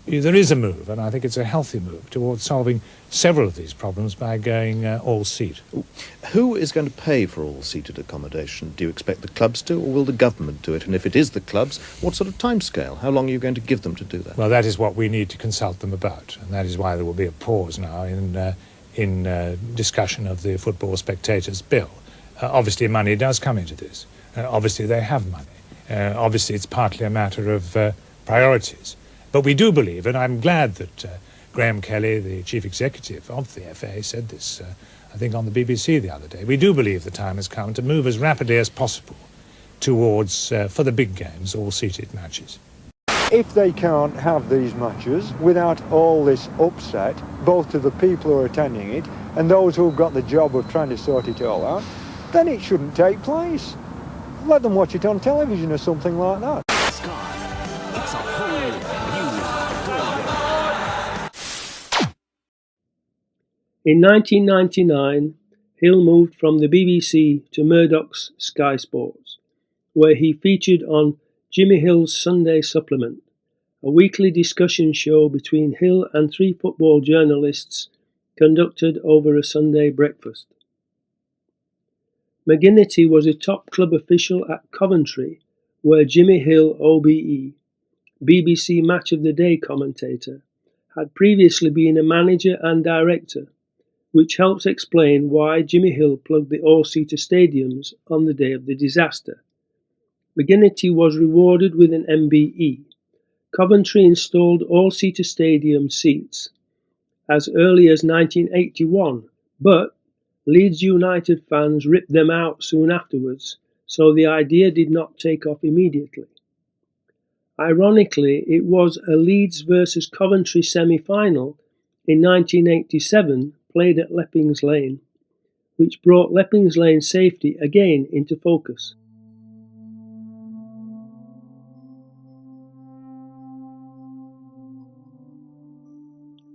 There is a move, and I think it's a healthy move, towards solving several of these problems by going all-seat. Who is going to pay for all-seated accommodation? Do you expect the clubs to, or will the government do it? And if it is the clubs, what sort of timescale? How long are you going to give them to do that? Well, that is what we need to consult them about, and that is why there will be a pause now in discussion of the Football Spectators Bill. Obviously, money does come into this. Obviously, they have money. Obviously, it's partly a matter of priorities. But we do believe, and I'm glad that Graham Kelly, the chief executive of the FA, said this, I think, on the BBC the other day. We do believe the time has come to move as rapidly as possible towards, for the big games, all-seated matches. If they can't have these matches without all this upset, both to the people who are attending it and those who've got the job of trying to sort it all out, then it shouldn't take place. Let them watch it on television or something like that. In 1999, Hill moved from the BBC to Murdoch's Sky Sports, where he featured on Jimmy Hill's Sunday Supplement, a weekly discussion show between Hill and 3 football journalists conducted over a Sunday breakfast. McGinnity was a top club official at Coventry, where Jimmy Hill, OBE, BBC Match of the Day commentator, had previously been a manager and director, which helps explain why Jimmy Hill plugged the all-seater stadiums on the day of the disaster. McGinnity was rewarded with an MBE. Coventry installed all-seater stadium seats as early as 1981, but Leeds United fans ripped them out soon afterwards, so the idea did not take off immediately. Ironically, it was a Leeds versus Coventry semi-final in 1987 played at Leppings Lane, which brought Leppings Lane safety again into focus.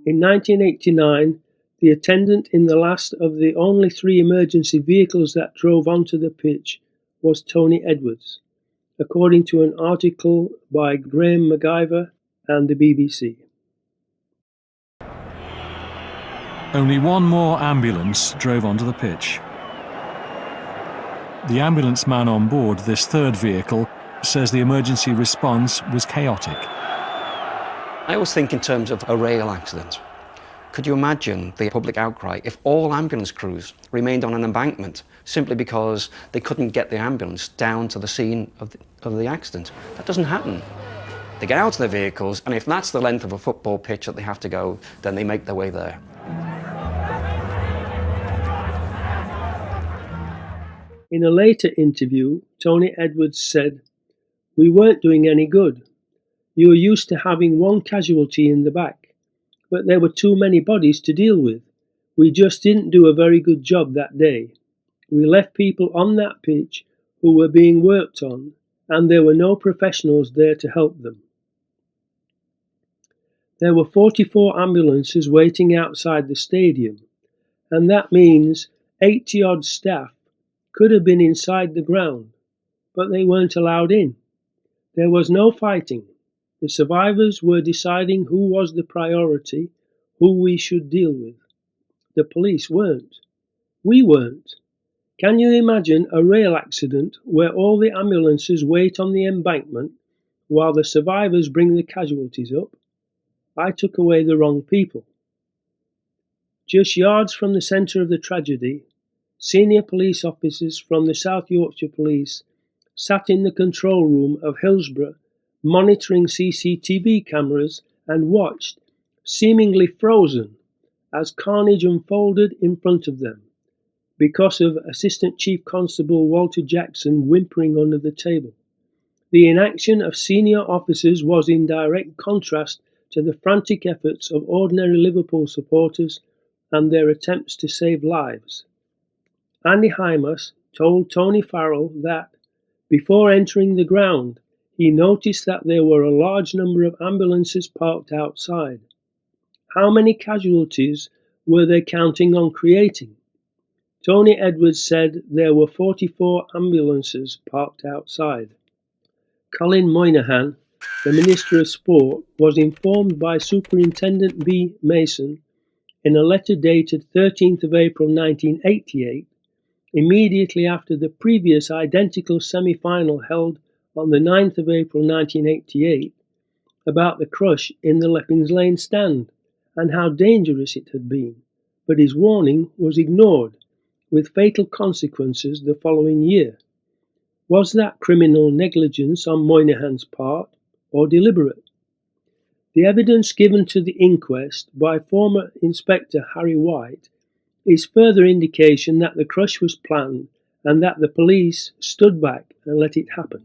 In 1989, the attendant in the last of the only 3 emergency vehicles that drove onto the pitch was Tony Edwards, according to an article by Graham MacIver and the BBC. Only one more ambulance drove onto the pitch. The ambulance man on board this third vehicle says the emergency response was chaotic. I always think in terms of a rail accident. Could you imagine the public outcry if all ambulance crews remained on an embankment simply because they couldn't get the ambulance down to the scene of the accident? That doesn't happen. They get out of their vehicles, and if that's the length of a football pitch that they have to go, then they make their way there. In a later interview, Tony Edwards said, "We weren't doing any good. You were used to having one casualty in the back, but there were too many bodies to deal with. We just didn't do a very good job that day. We left people on that pitch who were being worked on, and there were no professionals there to help them." There were 44 ambulances waiting outside the stadium, and that means 80-odd staff could have been inside the ground, but they weren't allowed in. There was no fighting. The survivors were deciding who was the priority, who we should deal with. The police weren't. We weren't. Can you imagine a rail accident where all the ambulances wait on the embankment while the survivors bring the casualties up? I took away the wrong people. Just yards from the centre of the tragedy, senior police officers from the South Yorkshire Police sat in the control room of Hillsborough, monitoring CCTV cameras, and watched, seemingly frozen, as carnage unfolded in front of them, because of Assistant Chief Constable Walter Jackson whimpering under the table. The inaction of senior officers was in direct contrast to the frantic efforts of ordinary Liverpool supporters and their attempts to save lives. Andy Hymas told Tony Farrell that, before entering the ground, he noticed that there were a large number of ambulances parked outside. How many casualties were they counting on creating? Tony Edwards said there were 44 ambulances parked outside. Colin Moynihan, the Minister of Sport, was informed by Superintendent B. Mason in a letter dated 13th of April 1988, immediately after the previous identical semi-final held on the 9th of April 1988, about the crush in the Leppings Lane stand and how dangerous it had been, but his warning was ignored, with fatal consequences the following year. Was that criminal negligence on Moynihan's part, or deliberate? The evidence given to the inquest by former Inspector Harry White is further indication that the crush was planned and that the police stood back and let it happen.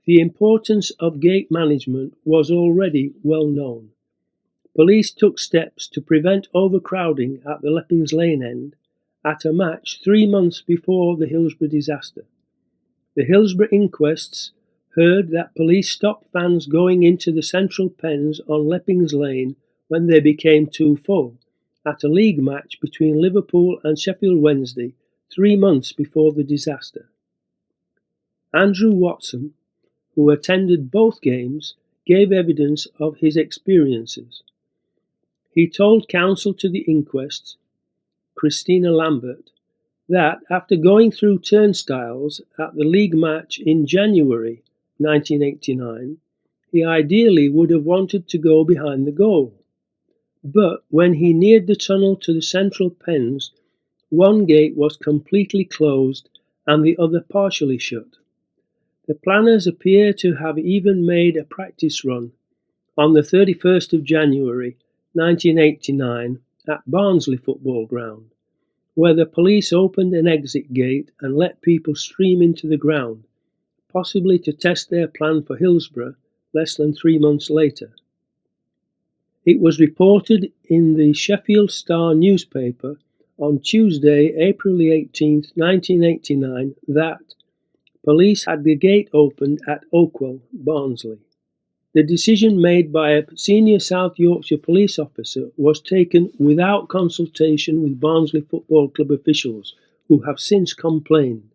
The importance of gate management was already well known. Police took steps to prevent overcrowding at the Leppings Lane end at a match 3 months before the Hillsborough disaster. The Hillsborough inquests heard that police stopped fans going into the central pens on Leppings Lane when they became too full, at a league match between Liverpool and Sheffield Wednesday 3 months before the disaster. Andrew Watson, who attended both games, gave evidence of his experiences. He told counsel to the inquest, Christina Lambert, that after going through turnstiles at the league match in January 1989, he ideally would have wanted to go behind the goal. But when he neared the tunnel to the central pens, one gate was completely closed and the other partially shut. The planners appear to have even made a practice run on the 31st of January 1989 at Barnsley Football Ground, where the police opened an exit gate and let people stream into the ground, possibly to test their plan for Hillsborough less than 3 months later. It was reported in the Sheffield Star newspaper on Tuesday, April 18, 1989, that Police had the gate opened at Oakwell, Barnsley. The decision made by a senior South Yorkshire police officer was taken without consultation with Barnsley Football Club officials, who have since complained.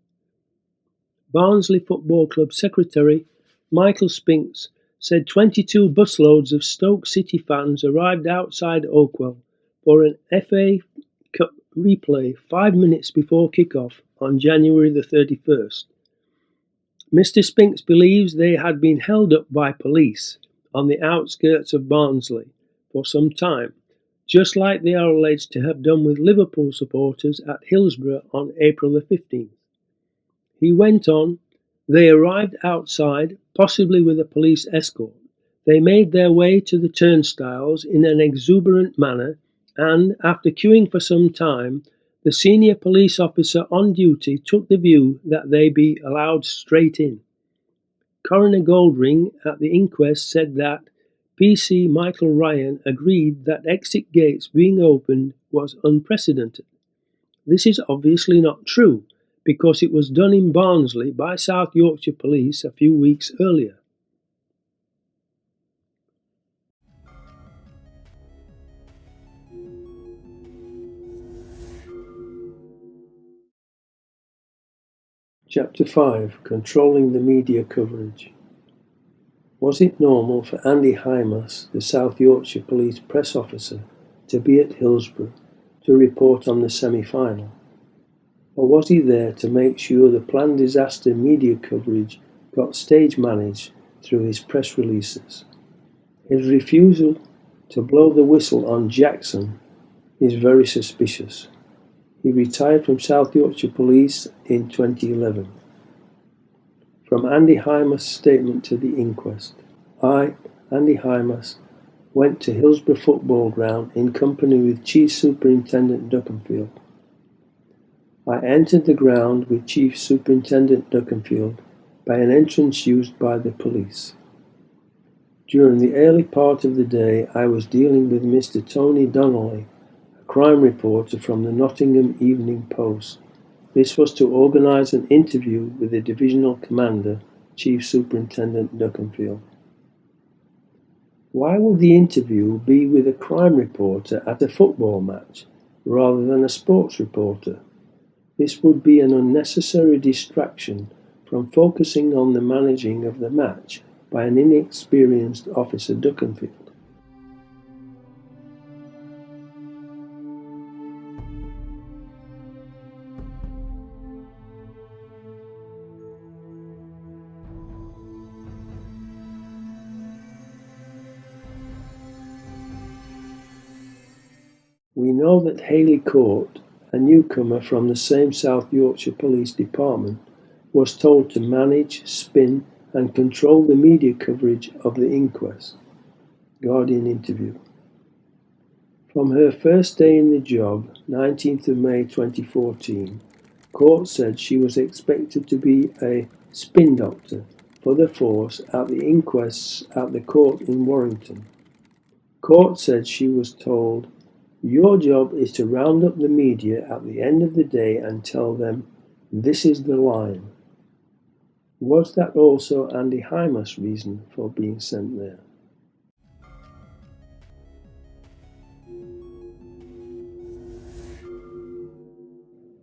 Barnsley Football Club secretary Michael Spinks said 22 busloads of Stoke City fans arrived outside Oakwell for an FA Cup replay 5 minutes before kick-off on January the 31st. Mr. Spinks believes they had been held up by police on the outskirts of Barnsley for some time, just like they are alleged to have done with Liverpool supporters at Hillsborough on April the 15th. He went on, they arrived outside, possibly with a police escort. They made their way to the turnstiles in an exuberant manner, and, after queuing for some time, the senior police officer on duty took the view that they be allowed straight in. Coroner Goldring at the inquest said that PC Michael Ryan agreed that exit gates being opened was unprecedented. This is obviously not true, because it was done in Barnsley by South Yorkshire Police a few weeks earlier. Chapter 5. Controlling the media coverage. Was it normal for Andy Hymas, the South Yorkshire Police press officer, to be at Hillsborough to report on the semi-final? Or was he there to make sure the planned disaster media coverage got stage managed through his press releases? His refusal to blow the whistle on Jackson is very suspicious. He retired from South Yorkshire Police in 2011. From Andy Hymas' statement to the inquest. I, Andy Hymas, went to Hillsborough Football Ground in company with Chief Superintendent Duckenfield. I entered the ground with Chief Superintendent Duckenfield by an entrance used by the police. During the early part of the day, I was dealing with Mr. Tony Donnelly, crime reporter from the Nottingham Evening Post. This was to organise an interview with the divisional commander, Chief Superintendent Duckenfield. Why would the interview be with a crime reporter at a football match, rather than a sports reporter? This would be an unnecessary distraction from focusing on the managing of the match by an inexperienced officer Duckenfield. We know that Haley Court, a newcomer from the same South Yorkshire Police Department, was told to manage, spin and control the media coverage of the inquest. Guardian interview. From her first day in the job, 19th of May 2014, Court said she was expected to be a spin doctor for the force at the inquests at the court in Warrington. Court said she was told, "Your job is to round up the media at the end of the day and tell them, this is the line." Was that also Andy Hymas' reason for being sent there?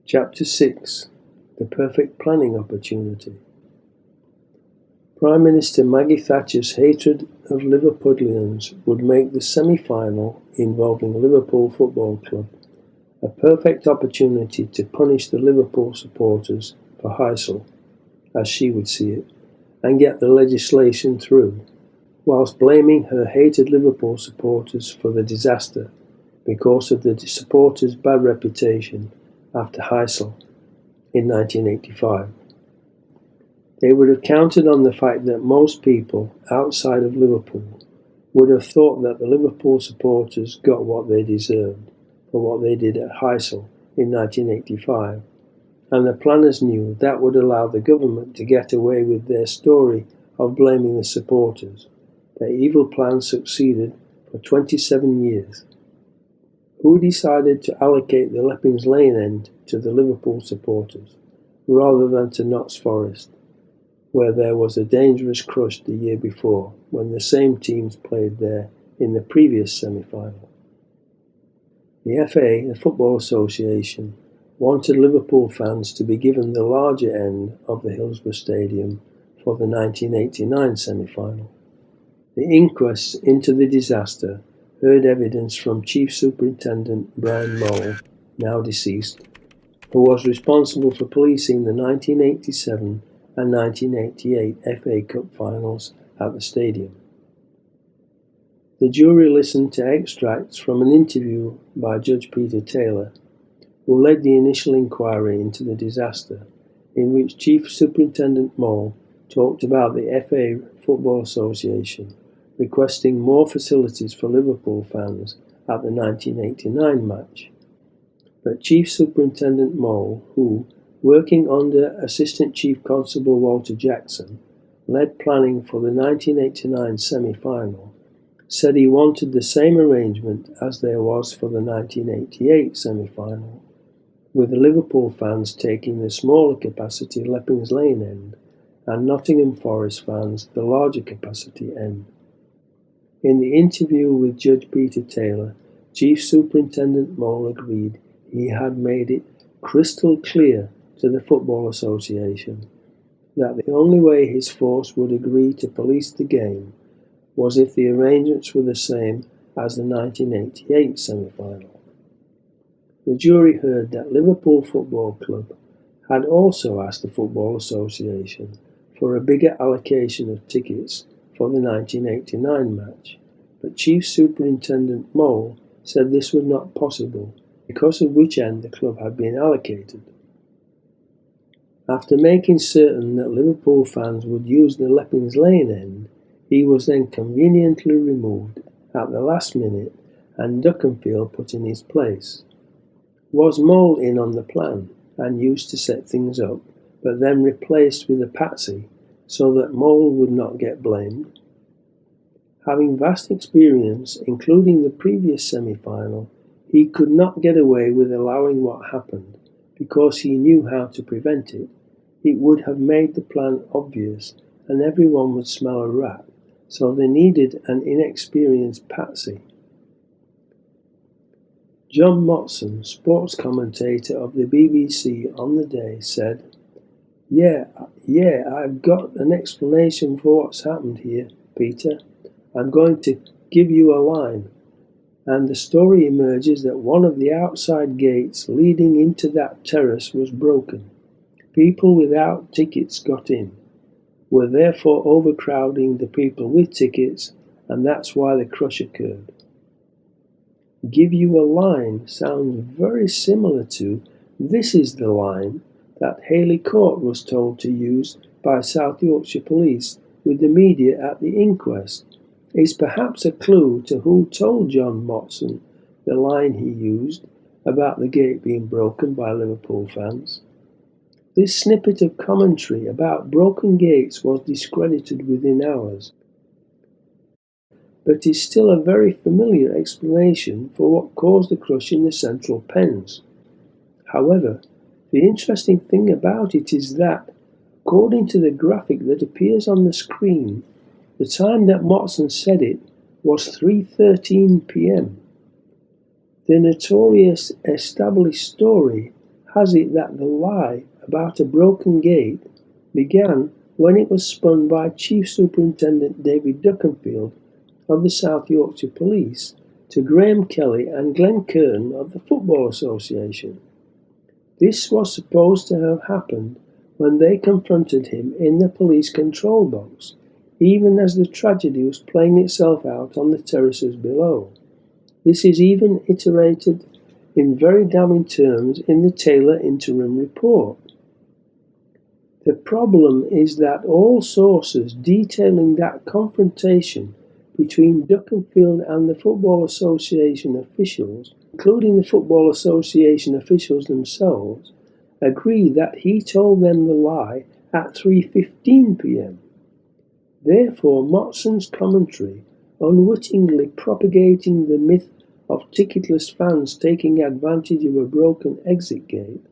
Chapter 6. The perfect planning opportunity. Prime Minister Maggie Thatcher's hatred of Liverpudlians would make the semi-final involving Liverpool Football Club a perfect opportunity to punish the Liverpool supporters for Heysel, as she would see it, and get the legislation through, whilst blaming her hated Liverpool supporters for the disaster because of the supporters' bad reputation after Heysel in 1985. They would have counted on the fact that most people outside of Liverpool would have thought that the Liverpool supporters got what they deserved for what they did at Heysel in 1985, and the planners knew that would allow the government to get away with their story of blaming the supporters. Their evil plan succeeded for 27 years. Who decided to allocate the Leppings Lane end to the Liverpool supporters, rather than to Notts Forest? where there was a dangerous crush the year before when the same teams played there in the previous semi-final. The FA, the Football Association, wanted Liverpool fans to be given the larger end of the Hillsborough Stadium for the 1989 semi-final. The inquest into the disaster heard evidence from Chief Superintendent Brian Mole, now deceased, who was responsible for policing the 1987 and 1988 FA Cup finals at the stadium. The jury listened to extracts from an interview by Judge Peter Taylor, who led the initial inquiry into the disaster, in which Chief Superintendent Mole talked about the FA Football Association requesting more facilities for Liverpool fans at the 1989 match. But Chief Superintendent Mole, who, working under Assistant Chief Constable Walter Jackson, led planning for the 1989 semi-final, said he wanted the same arrangement as there was for the 1988 semi-final, with the Liverpool fans taking the smaller capacity Leppings Lane end and Nottingham Forest fans the larger capacity end. In the interview with Judge Peter Taylor, Chief Superintendent Mole agreed he had made it crystal clear to the Football Association that the only way his force would agree to police the game was if the arrangements were the same as the 1988 semi-final. The jury heard that Liverpool Football Club had also asked the Football Association for a bigger allocation of tickets for the 1989 match, but Chief Superintendent Mole said this was not possible because of which end the club had been allocated. After making certain that Liverpool fans would use the Leppings Lane end, he was then conveniently removed at the last minute and Duckenfield put in his place. Was Mole in on the plan and used to set things up, but then replaced with a patsy so that Mole would not get blamed? Having vast experience, including the previous semi-final, he could not get away with allowing what happened because he knew how to prevent it. It would have made the plan obvious and everyone would smell a rat, so they needed an inexperienced patsy. John Motson, sports commentator of the BBC on the day, said, Yeah, I've got an explanation for what's happened here, Peter. I'm going to give you a line. And the story emerges that one of the outside gates leading into that terrace was broken. People without tickets got in, were therefore overcrowding the people with tickets, and that's why the crush occurred. Give you a line sounds very similar to this is the line that Haley Court was told to use by South Yorkshire Police with the media at the inquest. Is perhaps a clue to who told John Motson the line he used about the gate being broken by Liverpool fans. This snippet of commentary about broken gates was discredited within hours, but is still a very familiar explanation for what caused the crush in the central pens. However, the interesting thing about it is that, according to the graphic that appears on the screen, the time that Motson said it was 3:13 p.m. The notorious established story has it that the lie about a broken gate began when it was spun by Chief Superintendent David Duckenfield of the South Yorkshire Police to Graham Kelly and Glenn Kern of the Football Association. This was supposed to have happened when they confronted him in the police control box, even as the tragedy was playing itself out on the terraces below. This is even iterated in very damning terms in the Taylor interim report. The problem is that all sources detailing that confrontation between Duckenfield and the Football Association officials, including the Football Association officials themselves, agree that he told them the lie at 3:15 p.m. Therefore, Motson's commentary, unwittingly propagating the myth of ticketless fans taking advantage of a broken exit gate,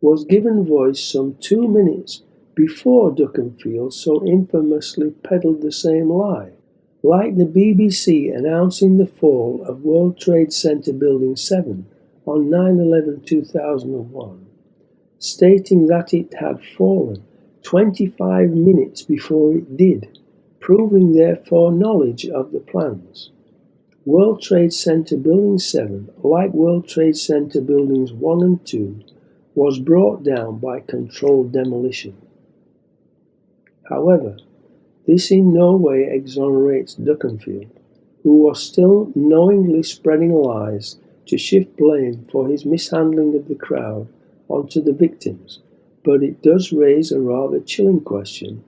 was given voice some 2 minutes before Duckenfield so infamously peddled the same lie, like the BBC announcing the fall of World Trade Center Building 7 on 9/11/2001, stating that it had fallen 25 minutes before it did, proving their foreknowledge of the plans. World Trade Center Building 7, like World Trade Center Buildings 1 and 2, was brought down by controlled demolition. However, this in no way exonerates Duckenfield, who was still knowingly spreading lies to shift blame for his mishandling of the crowd onto the victims, but it does raise a rather chilling question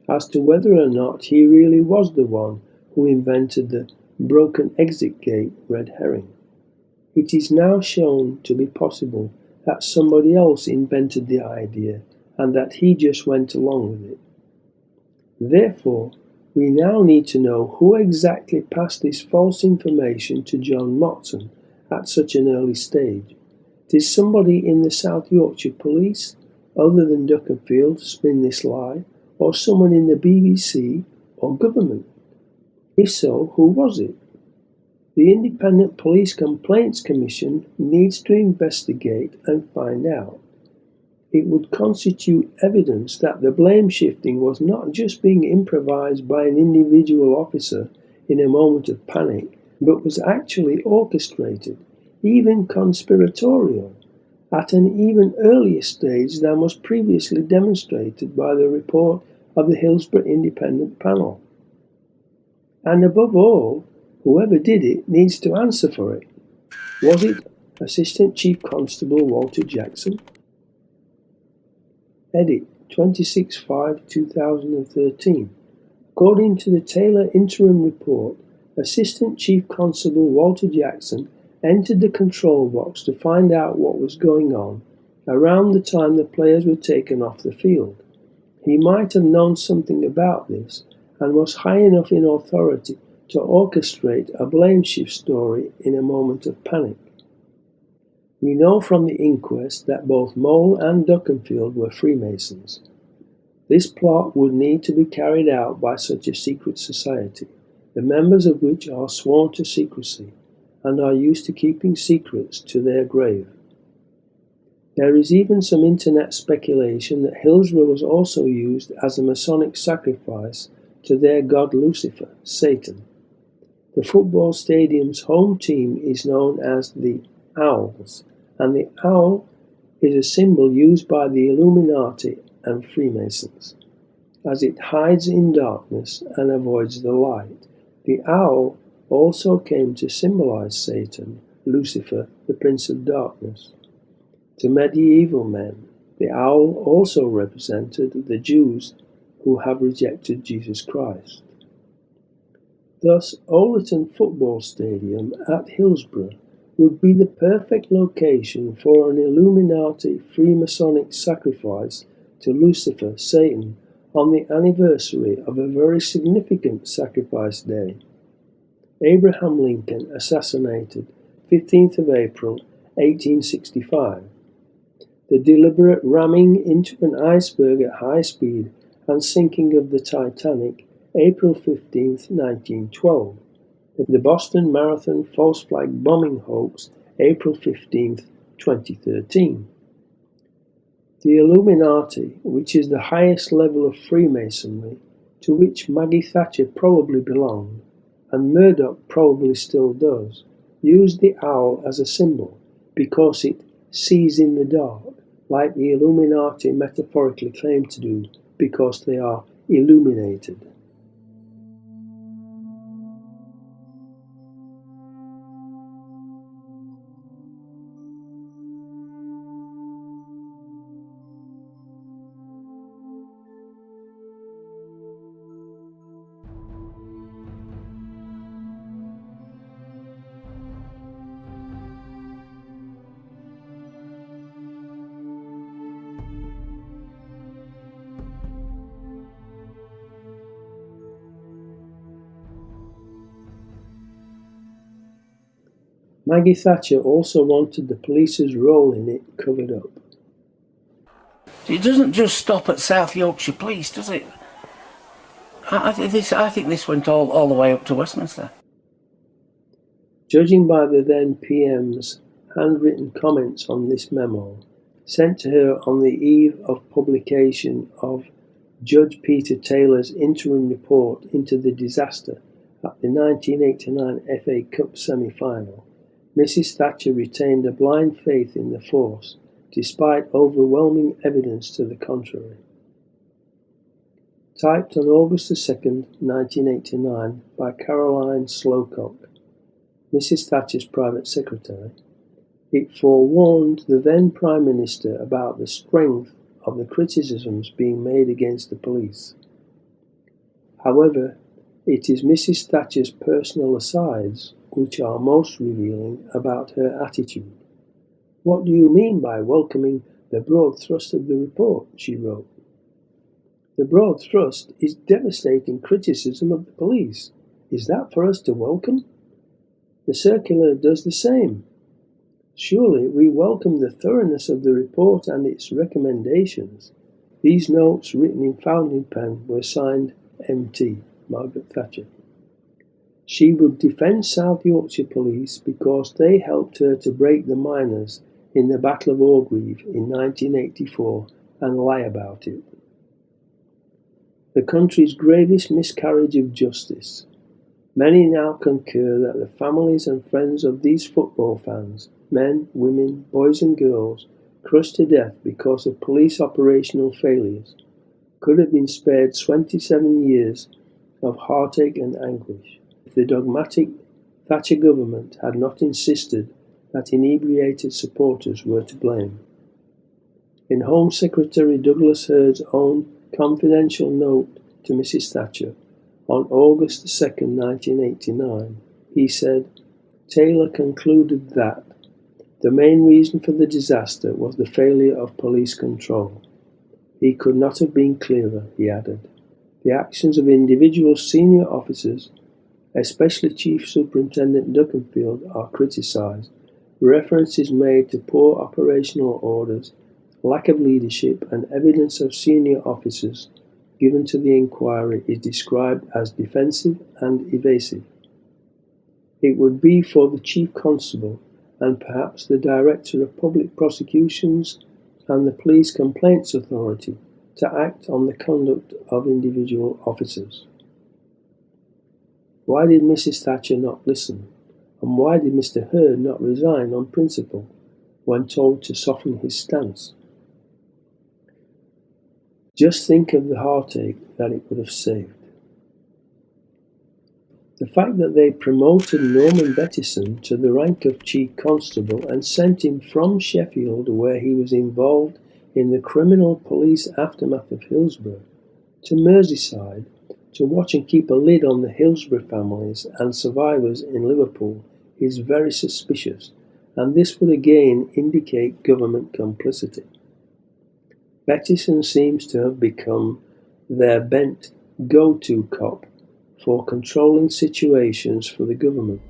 as to whether or not he really was the one who invented the broken exit gate red herring. It is now shown to be possible that somebody else invented the idea and that he just went along with it. Therefore, we now need to know who exactly passed this false information to John Motson at such an early stage. Did somebody in the South Yorkshire Police, other than Duckenfield, spin this lie, or someone in the BBC or government? If so, who was it? The Independent Police Complaints Commission needs to investigate and find out. It would constitute evidence that the blame shifting was not just being improvised by an individual officer in a moment of panic, but was actually orchestrated, even conspiratorial, at an even earlier stage than was previously demonstrated by the report of the Hillsborough Independent Panel. And above all, whoever did it needs to answer for it. Was it Assistant Chief Constable Walter Jackson? Edit 26/5/2013. According to the Taylor Interim Report, Assistant Chief Constable Walter Jackson entered the control box to find out what was going on around the time the players were taken off the field. He might have known something about this and was high enough in authority to orchestrate a blame shift story in a moment of panic. We know from the inquest that both Mole and Duckenfield were Freemasons. This plot would need to be carried out by such a secret society, the members of which are sworn to secrecy and are used to keeping secrets to their grave. There is even some internet speculation that Hillsborough was also used as a Masonic sacrifice to their god Lucifer, Satan. The football stadium's home team is known as the Owls, and the owl is a symbol used by the Illuminati and Freemasons, as it hides in darkness and avoids the light. The owl also came to symbolize Satan, Lucifer, the Prince of Darkness. To medieval men, the owl also represented the Jews who have rejected Jesus Christ. Thus, Oleton Football Stadium at Hillsborough would be the perfect location for an Illuminati Freemasonic sacrifice to Lucifer, Satan, on the anniversary of a very significant sacrifice day. Abraham Lincoln assassinated 15th of April, 1865. The deliberate ramming into an iceberg at high speed and sinking of the Titanic, April 15th, 1912. The Boston Marathon false flag bombing hoax, April 15th, 2013. The Illuminati, which is the highest level of Freemasonry, to which Maggie Thatcher probably belonged, and Murdoch probably still does, used the owl as a symbol because it sees in the dark, like the Illuminati metaphorically claim to do because they are illuminated. Maggie Thatcher also wanted the police's role in it covered up. It doesn't just stop at South Yorkshire Police, does it? I think this went all the way up to Westminster. Judging by the then PM's handwritten comments on this memo, sent to her on the eve of publication of Judge Peter Taylor's interim report into the disaster at the 1989 FA Cup semi-final, Mrs. Thatcher retained a blind faith in the force, despite overwhelming evidence to the contrary. Typed on August 2nd, 1989 by Caroline Slowcock, Mrs. Thatcher's private secretary, it forewarned the then Prime Minister about the strength of the criticisms being made against the police. However, it is Mrs. Thatcher's personal asides which are most revealing about her attitude. "What do you mean by welcoming the broad thrust of the report?" she wrote. "The broad thrust is devastating criticism of the police. Is that for us to welcome? The circular does the same. Surely we welcome the thoroughness of the report and its recommendations." These notes, written in fountain pen, were signed MT, Margaret Thatcher. She would defend South Yorkshire Police because they helped her to break the miners in the Battle of Orgreave in 1984 and lie about it. The country's gravest miscarriage of justice. Many now concur that the families and friends of these football fans, men, women, boys and girls, crushed to death because of police operational failures, could have been spared 27 years of heartache and anguish if the dogmatic Thatcher government had not insisted that inebriated supporters were to blame. In Home Secretary Douglas Hurd's own confidential note to Mrs. Thatcher on August 2nd, 1989, he said, "Taylor concluded that the main reason for the disaster was the failure of police control. He could not have been clearer," he added. "The actions of individual senior officers, especially Chief Superintendent Duckenfield, are criticised. Reference is made to poor operational orders, lack of leadership, and evidence of senior officers given to the inquiry is described as defensive and evasive. It would be for the Chief Constable and perhaps the Director of Public Prosecutions and the Police Complaints Authority to act on the conduct of individual officers." Why did Mrs. Thatcher not listen? And why did Mr. Hurd not resign on principle when told to soften his stance? Just think of the heartache that it would have saved. The fact that they promoted Norman Bettison to the rank of Chief Constable and sent him from Sheffield, where he was involved in the criminal police aftermath of Hillsborough, to Merseyside to watch and keep a lid on the Hillsborough families and survivors in Liverpool is very suspicious, and this would again indicate government complicity. Bettison seems to have become their bent go-to cop for controlling situations for the government,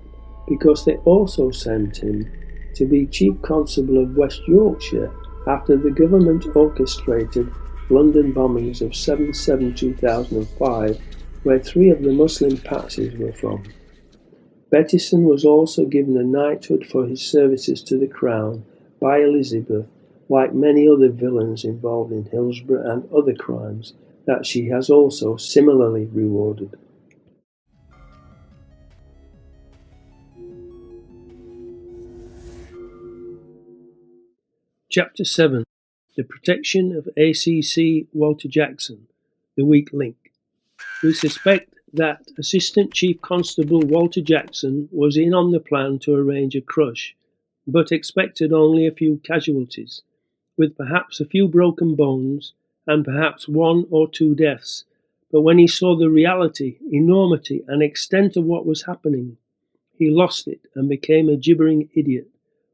because they also sent him to be Chief Constable of West Yorkshire after the government orchestrated London bombings of 7/7/2005, where 3 of the Muslim patsies were from. Bettison was also given a knighthood for his services to the Crown by Elizabeth, like many other villains involved in Hillsborough and other crimes that she has also similarly rewarded. Chapter 7. The Protection of ACC Walter Jackson, the weak link. We suspect that Assistant Chief Constable Walter Jackson was in on the plan to arrange a crush, but expected only a few casualties, with perhaps a few broken bones and perhaps 1 or 2 deaths. But when he saw the reality, enormity, and extent of what was happening, he lost it and became a gibbering idiot,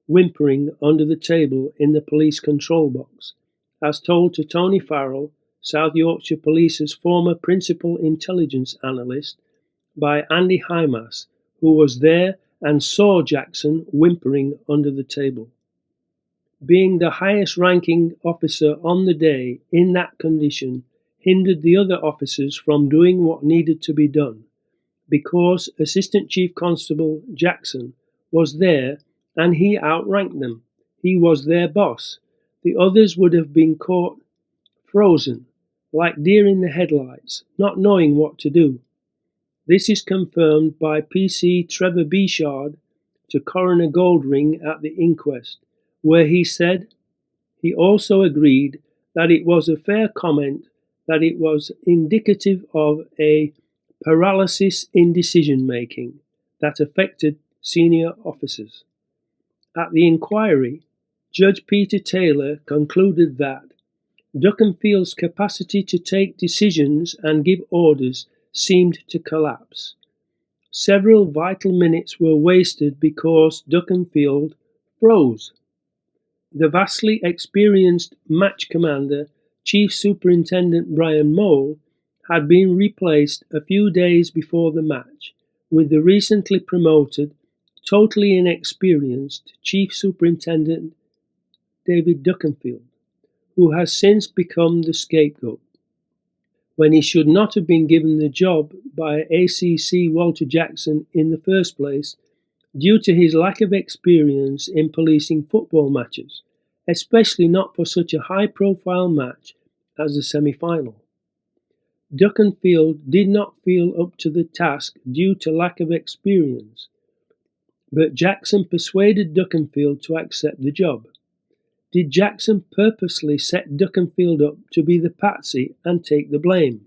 whimpering under the table in the police control box, as told to Tony Farrell, South Yorkshire Police's former principal intelligence analyst, by Andy Hymas, who was there and saw Jackson whimpering under the table. being the highest ranking officer on the day in that condition, hindered the other officers from doing what needed to be done, because Assistant Chief Constable Jackson was there and he outranked them. He was their boss. The others would have been caught frozen, like deer in the headlights, not knowing what to do. This is confirmed by PC Trevor Bichard to Coroner Goldring at the inquest, where he said he also agreed that it was a fair comment that it was indicative of a paralysis in decision-making that affected senior officers. At the inquiry, Judge Peter Taylor concluded that Duckenfield's capacity to take decisions and give orders seemed to collapse. Several vital minutes were wasted because Duckenfield froze. The vastly experienced match commander, Chief Superintendent Brian Mole, had been replaced a few days before the match with the recently promoted, totally inexperienced Chief Superintendent David Duckenfield, who has since become the scapegoat, when he should not have been given the job by ACC Walter Jackson in the first place due to his lack of experience in policing football matches, especially not for such a high-profile match as the semi-final. Duckenfield did not feel up to the task due to lack of experience, but Jackson persuaded Duckenfield to accept the job. Did Jackson purposely set Duckenfield up to be the patsy and take the blame?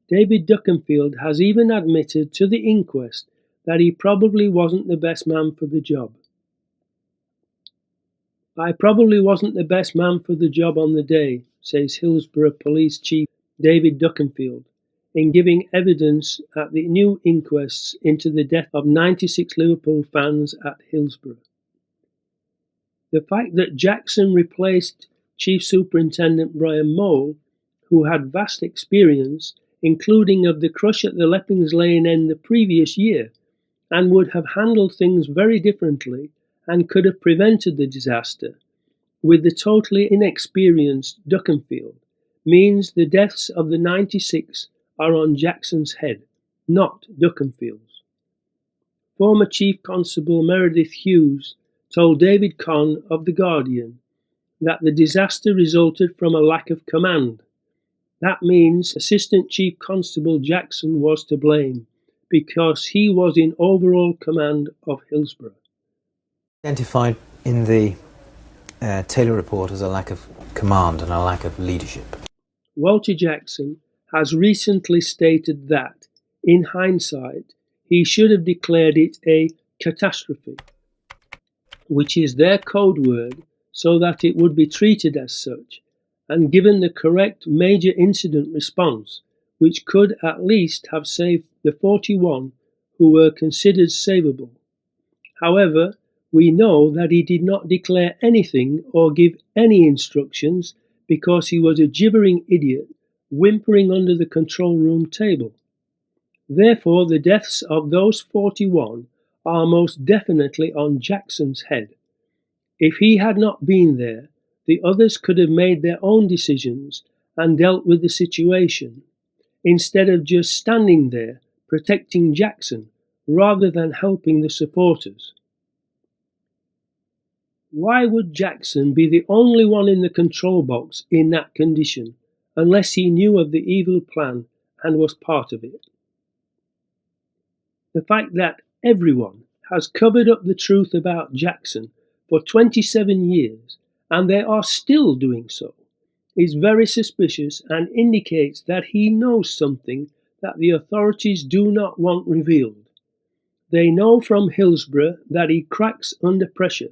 David Duckenfield has even admitted to the inquest that he probably wasn't the best man for the job. I probably wasn't the best man for the job on the day, says Hillsborough Police Chief David Duckenfield, in giving evidence at the new inquests into the death of 96 Liverpool fans at Hillsborough. The fact that Jackson replaced Chief Superintendent Brian Mole, who had vast experience, including of the crush at the Leppings Lane end the previous year, and would have handled things very differently and could have prevented the disaster, with the totally inexperienced Duckenfield, means the deaths of the 96 are on Jackson's head, not Duckenfield's. Former Chief Constable Meredith Hughes told David Conn of The Guardian that the disaster resulted from a lack of command. That means Assistant Chief Constable Jackson was to blame, because he was in overall command of Hillsborough. Identified in the Taylor report as a lack of command and a lack of leadership. Walter Jackson has recently stated that, in hindsight, he should have declared it a catastrophe, which is their code word so that it would be treated as such, and given the correct major incident response, which could at least have saved the 41 who were considered savable. However, we know that he did not declare anything or give any instructions because he was a gibbering idiot whimpering under the control room table. Therefore, the deaths of those 41 are most definitely on Jackson's head. If he had not been there, the others could have made their own decisions and dealt with the situation, instead of just standing there protecting Jackson rather than helping the supporters. Why would Jackson be the only one in the control box in that condition, unless he knew of the evil plan and was part of it? The fact that everyone has covered up the truth about Jackson for 27 years, and they are still doing so, is very suspicious and indicates that he knows something that the authorities do not want revealed. They know from Hillsborough that he cracks under pressure,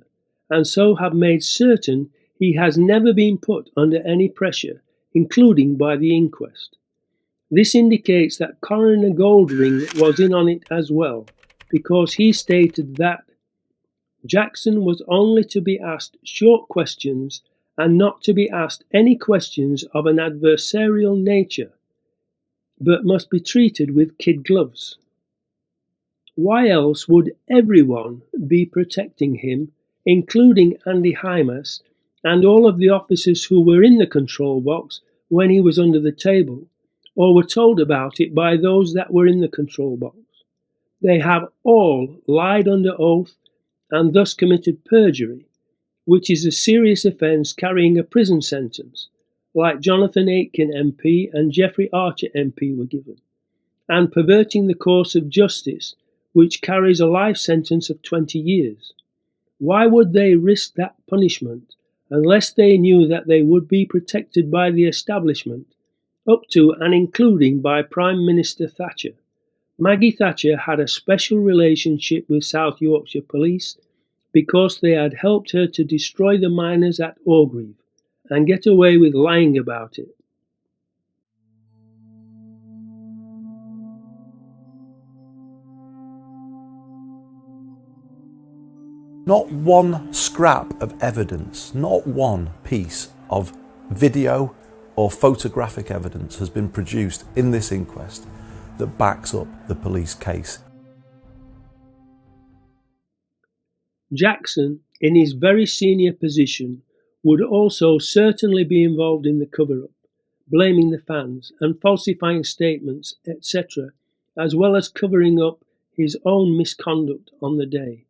and so have made certain he has never been put under any pressure, including by the inquest. This indicates that Coroner Goldring was in on it as well, because he stated that Jackson was only to be asked short questions and not to be asked any questions of an adversarial nature, but must be treated with kid gloves. Why else would everyone be protecting him including Andy Hymas and all of the officers who were in the control box when he was under the table, or were told about it by those that were in the control box. They have all lied under oath and thus committed perjury, which is a serious offence carrying a prison sentence, like Jonathan Aitken MP and Geoffrey Archer MP were given, and perverting the course of justice, which carries a life sentence of 20 years. Why would they risk that punishment unless they knew that they would be protected by the establishment, up to and including by Prime Minister Thatcher? Maggie Thatcher had a special relationship with South Yorkshire Police because they had helped her to destroy the miners at Orgreave and get away with lying about it. Not one scrap of evidence, not one piece of video or photographic evidence has been produced in this inquest that backs up the police case. Jackson, in his very senior position, would also certainly be involved in the cover-up, blaming the fans and falsifying statements, etc., as well as covering up his own misconduct on the day.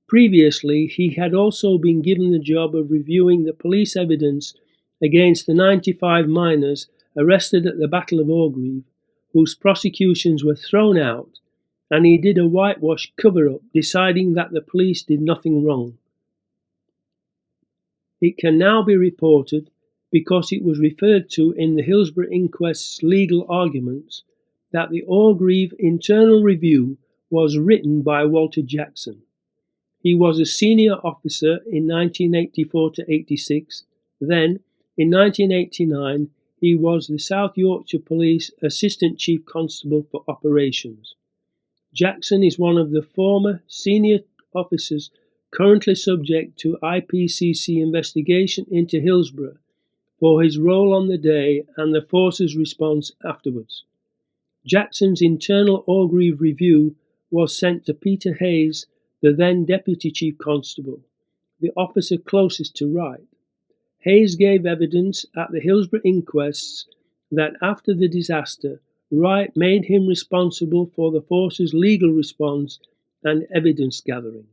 Previously, he had also been given the job of reviewing the police evidence against the 95 miners arrested at the Battle of Orgreave, whose prosecutions were thrown out, and he did a whitewash cover-up, deciding that the police did nothing wrong. It can now be reported, because it was referred to in the Hillsborough inquest's legal arguments, that the Orgreave internal review was written by Walter Jackson. He was a senior officer in 1984-86. Then, in 1989, he was the South Yorkshire Police Assistant Chief Constable for Operations. Jackson is one of the former senior officers currently subject to IPCC investigation into Hillsborough for his role on the day and the force's response afterwards. Jackson's internal Orgreave review was sent to Peter Hayes, the then Deputy Chief Constable, the officer closest to Wright. Hayes gave evidence at the Hillsborough inquests that after the disaster, Wright made him responsible for the force's legal response and evidence gathering.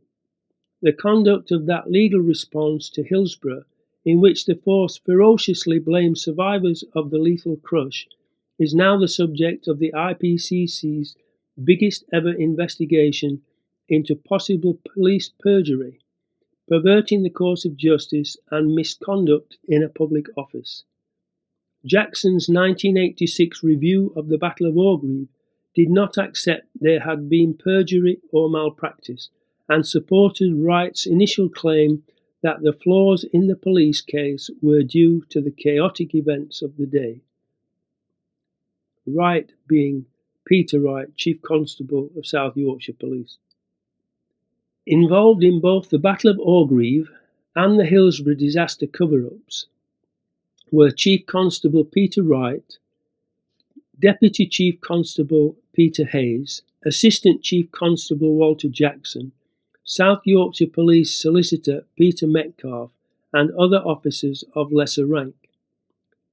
The conduct of that legal response to Hillsborough, in which the force ferociously blamed survivors of the lethal crush, is now the subject of the IPCC's biggest ever investigation into possible police perjury, perverting the course of justice and misconduct in a public office. Jackson's 1986 review of the Battle of Orgreave did not accept there had been perjury or malpractice, and supported Wright's initial claim that the flaws in the police case were due to the chaotic events of the day. Wright being Peter Wright, Chief Constable of South Yorkshire Police. Involved in both the Battle of Orgreave and the Hillsborough disaster cover-ups were Chief Constable Peter Wright, Deputy Chief Constable Peter Hayes, Assistant Chief Constable Walter Jackson, South Yorkshire Police Solicitor Peter Metcalfe, and other officers of lesser rank.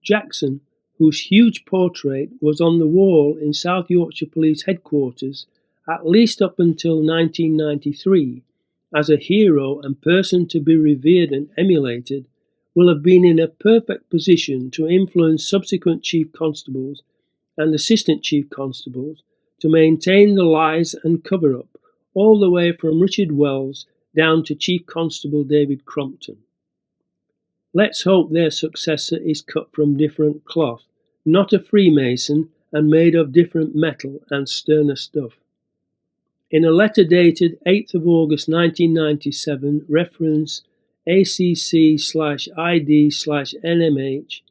Jackson, whose huge portrait was on the wall in South Yorkshire Police headquarters at least up until 1993, as a hero and person to be revered and emulated, will have been in a perfect position to influence subsequent Chief Constables and Assistant Chief Constables to maintain the lies and cover-up, all the way from Richard Wells down to Chief Constable David Crompton. Let's hope their successor is cut from different cloth, not a Freemason and made of different metal and sterner stuff. In a letter dated 8th of August 1997, reference ACC/ID/NMH,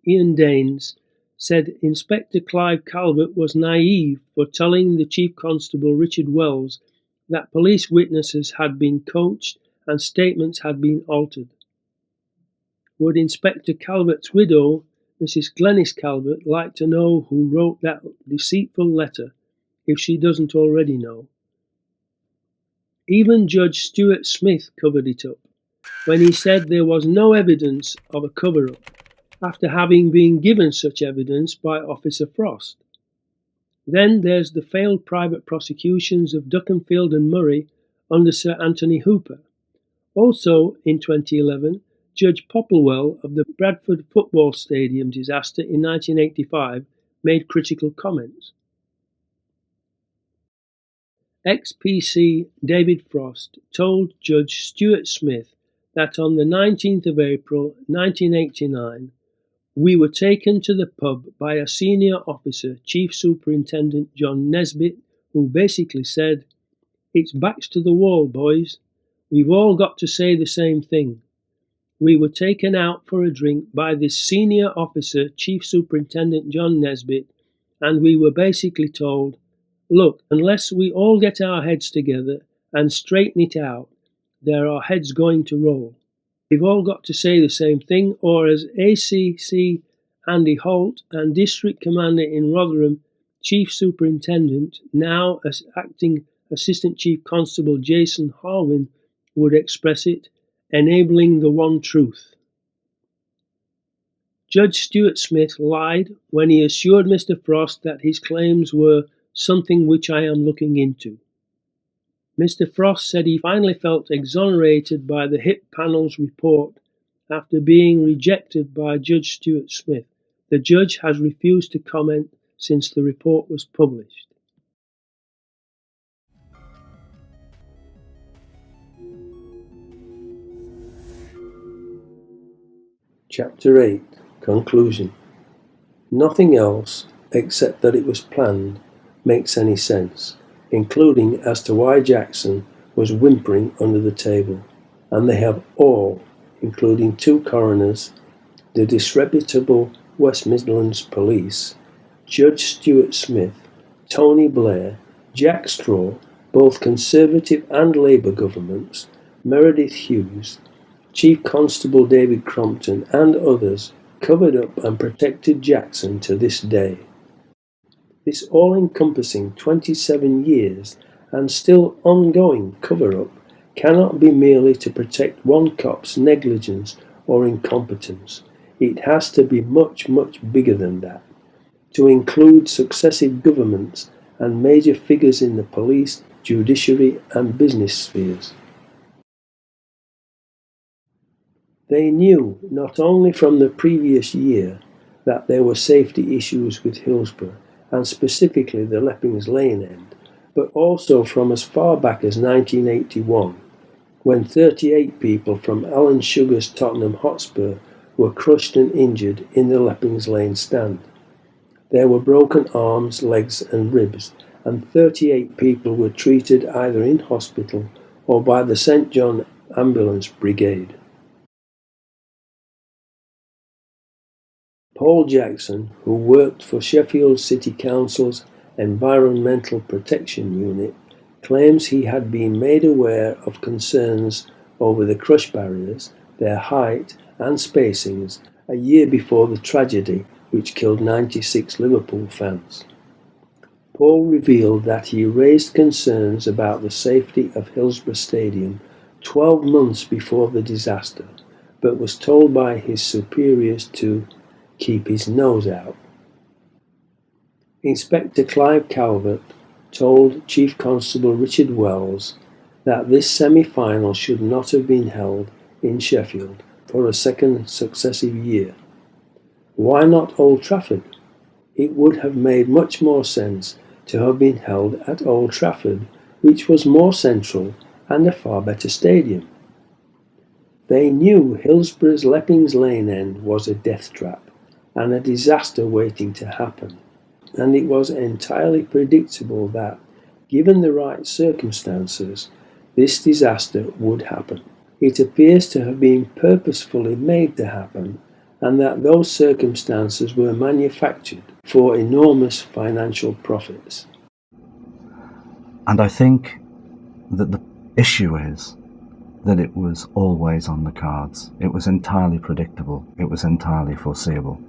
Ian Daines said Inspector Clive Calvert was naive for telling the Chief Constable Richard Wells that police witnesses had been coached and statements had been altered. Would Inspector Calvert's widow, Mrs. Glenys Calvert, like to know who wrote that deceitful letter, if she doesn't already know? Even Judge Stuart Smith covered it up, when he said there was no evidence of a cover-up, after having been given such evidence by Officer Frost. Then there's the failed private prosecutions of Duckenfield and Murray under Sir Anthony Hooper. Also, in 2011, Judge Popplewell of the Bradford Football Stadium disaster in 1985 made critical comments. Ex-PC David Frost told Judge Stuart Smith that on the 19th of April 1989, we were taken to the pub by a senior officer, Chief Superintendent John Nesbitt, who basically said, "It's backs to the wall, boys. We've all got to say the same thing." We were taken out for a drink by this senior officer, Chief Superintendent John Nesbitt, and we were basically told, "Look, unless we all get our heads together and straighten it out, there are heads going to roll. We've all got to say the same thing," or as ACC Andy Holt and District Commander in Rotherham, Chief Superintendent, now as Acting Assistant Chief Constable Jason Harwin, would express it, enabling the one truth. Judge Stuart Smith lied when he assured Mr. Frost that his claims were something which I am looking into. Mr. Frost said he finally felt exonerated by the HIP panel's report after being rejected by Judge Stuart Smith. The judge has refused to comment since the report was published. Chapter 8. Conclusion. Nothing else, except that it was planned, makes any sense, including as to why Jackson was whimpering under the table, and they have all, including two coroners, the disreputable West Midlands Police, Judge Stuart Smith, Tony Blair, Jack Straw, both Conservative and Labour governments, Meredith Hughes, Chief Constable David Crompton and others covered up and protected Jackson to this day. This all-encompassing 27 years and still ongoing cover-up cannot be merely to protect one cop's negligence or incompetence. It has to be much, much bigger than that, to include successive governments and major figures in the police, judiciary and business spheres. They knew not only from the previous year that there were safety issues with Hillsborough, and specifically the Leppings Lane end, but also from as far back as 1981, when 38 people from Alan Sugar's Tottenham Hotspur were crushed and injured in the Leppings Lane stand. There were broken arms, legs and ribs, and 38 people were treated either in hospital or by the St John Ambulance Brigade. Paul Jackson, who worked for Sheffield City Council's Environmental Protection Unit, claims he had been made aware of concerns over the crush barriers, their height and spacings a year before the tragedy which killed 96 Liverpool fans. Paul revealed that he raised concerns about the safety of Hillsborough Stadium 12 months before the disaster, but was told by his superiors to keep his nose out. Inspector Clive Calvert told Chief Constable Richard Wells that this semi-final should not have been held in Sheffield for a second successive year. Why not Old Trafford? It would have made much more sense to have been held at Old Trafford, which was more central and a far better stadium. They knew Hillsborough's Leppings Lane end was a death trap and a disaster waiting to happen, and it was entirely predictable that, given the right circumstances, this disaster would happen. It appears to have been purposefully made to happen, and that those circumstances were manufactured for enormous financial profits. And I think that the issue is that it was always on the cards. It was entirely predictable. It was entirely foreseeable.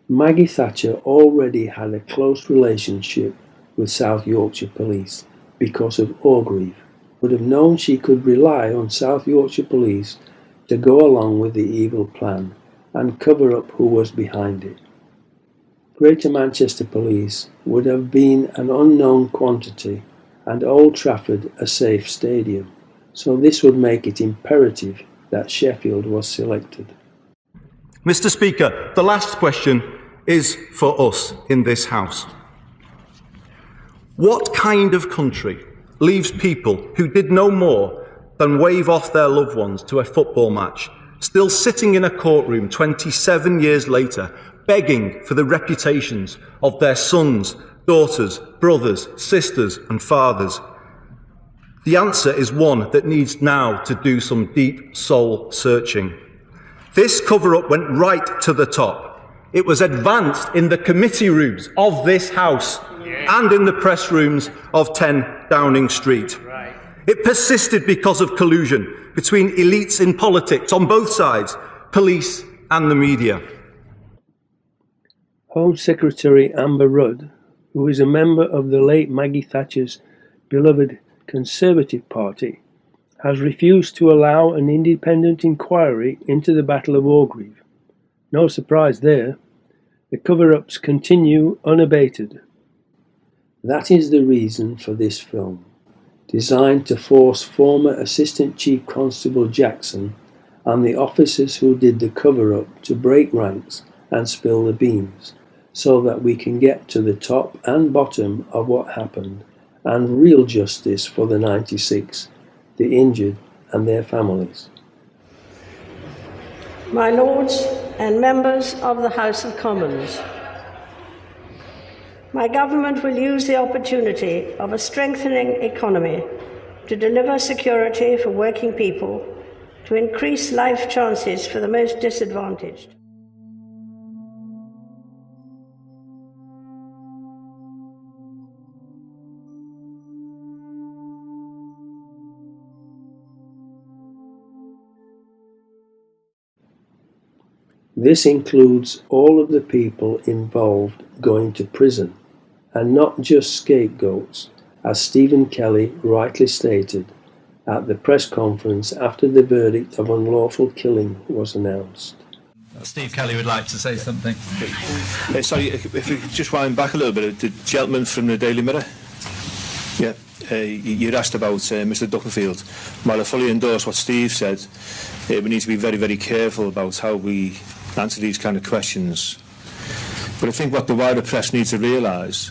Maggie Thatcher already had a close relationship with South Yorkshire Police because of Orgreave, would have known she could rely on South Yorkshire Police to go along with the evil plan and cover up who was behind it. Greater Manchester Police would have been an unknown quantity and Old Trafford a safe stadium, so this would make it imperative that Sheffield was selected. Mr. Speaker, the last question is for us in this House. What kind of country leaves people who did no more than wave off their loved ones to a football match, still sitting in a courtroom 27 years later, begging for the reputations of their sons, daughters, brothers, sisters and fathers? The answer is one that needs now to do some deep soul searching. This cover-up went right to the top. It was advanced in the committee rooms of this House and in the press rooms of 10 Downing Street. It persisted because of collusion between elites in politics on both sides, police and the media. Home Secretary Amber Rudd, who is a member of the late Maggie Thatcher's beloved Conservative Party, has refused to allow an independent inquiry into the Battle of Orgreave. No surprise there. The cover-ups continue unabated. That is the reason for this film, designed to force former Assistant Chief Constable Jackson and the officers who did the cover-up to break ranks and spill the beans, so that we can get to the top and bottom of what happened and real justice for the 96, the injured and their families. My Lords and members of the House of Commons, my government will use the opportunity of a strengthening economy to deliver security for working people, to increase life chances for the most disadvantaged. This includes all of the people involved going to prison, and not just scapegoats, as Stephen Kelly rightly stated at the press conference after the verdict of unlawful killing was announced. Steve Kelly would like to say something. Sorry, if we could just wind back a little bit. The gentleman from the Daily Mirror. Yeah, you'd asked about Mr. Duckenfield. While I fully endorse what Steve said, we need to be very, very careful about how we answer these kind of questions. But I think what the wider press needs to realise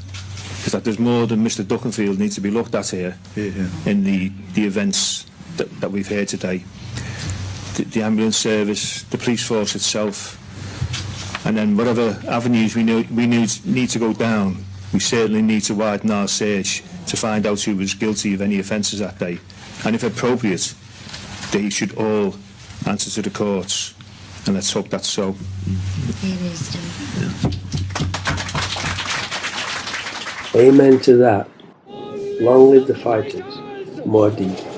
is that there's more than Mr. Duckenfield needs to be looked at here in the events that we've heard today. The ambulance service, the police force itself, and then whatever avenues we need to go down, we certainly need to widen our search to find out who was guilty of any offences that day. And if appropriate, they should all answer to the courts. And let's hope that's so. Amen to that. Long live the fighters. Muad'Dib.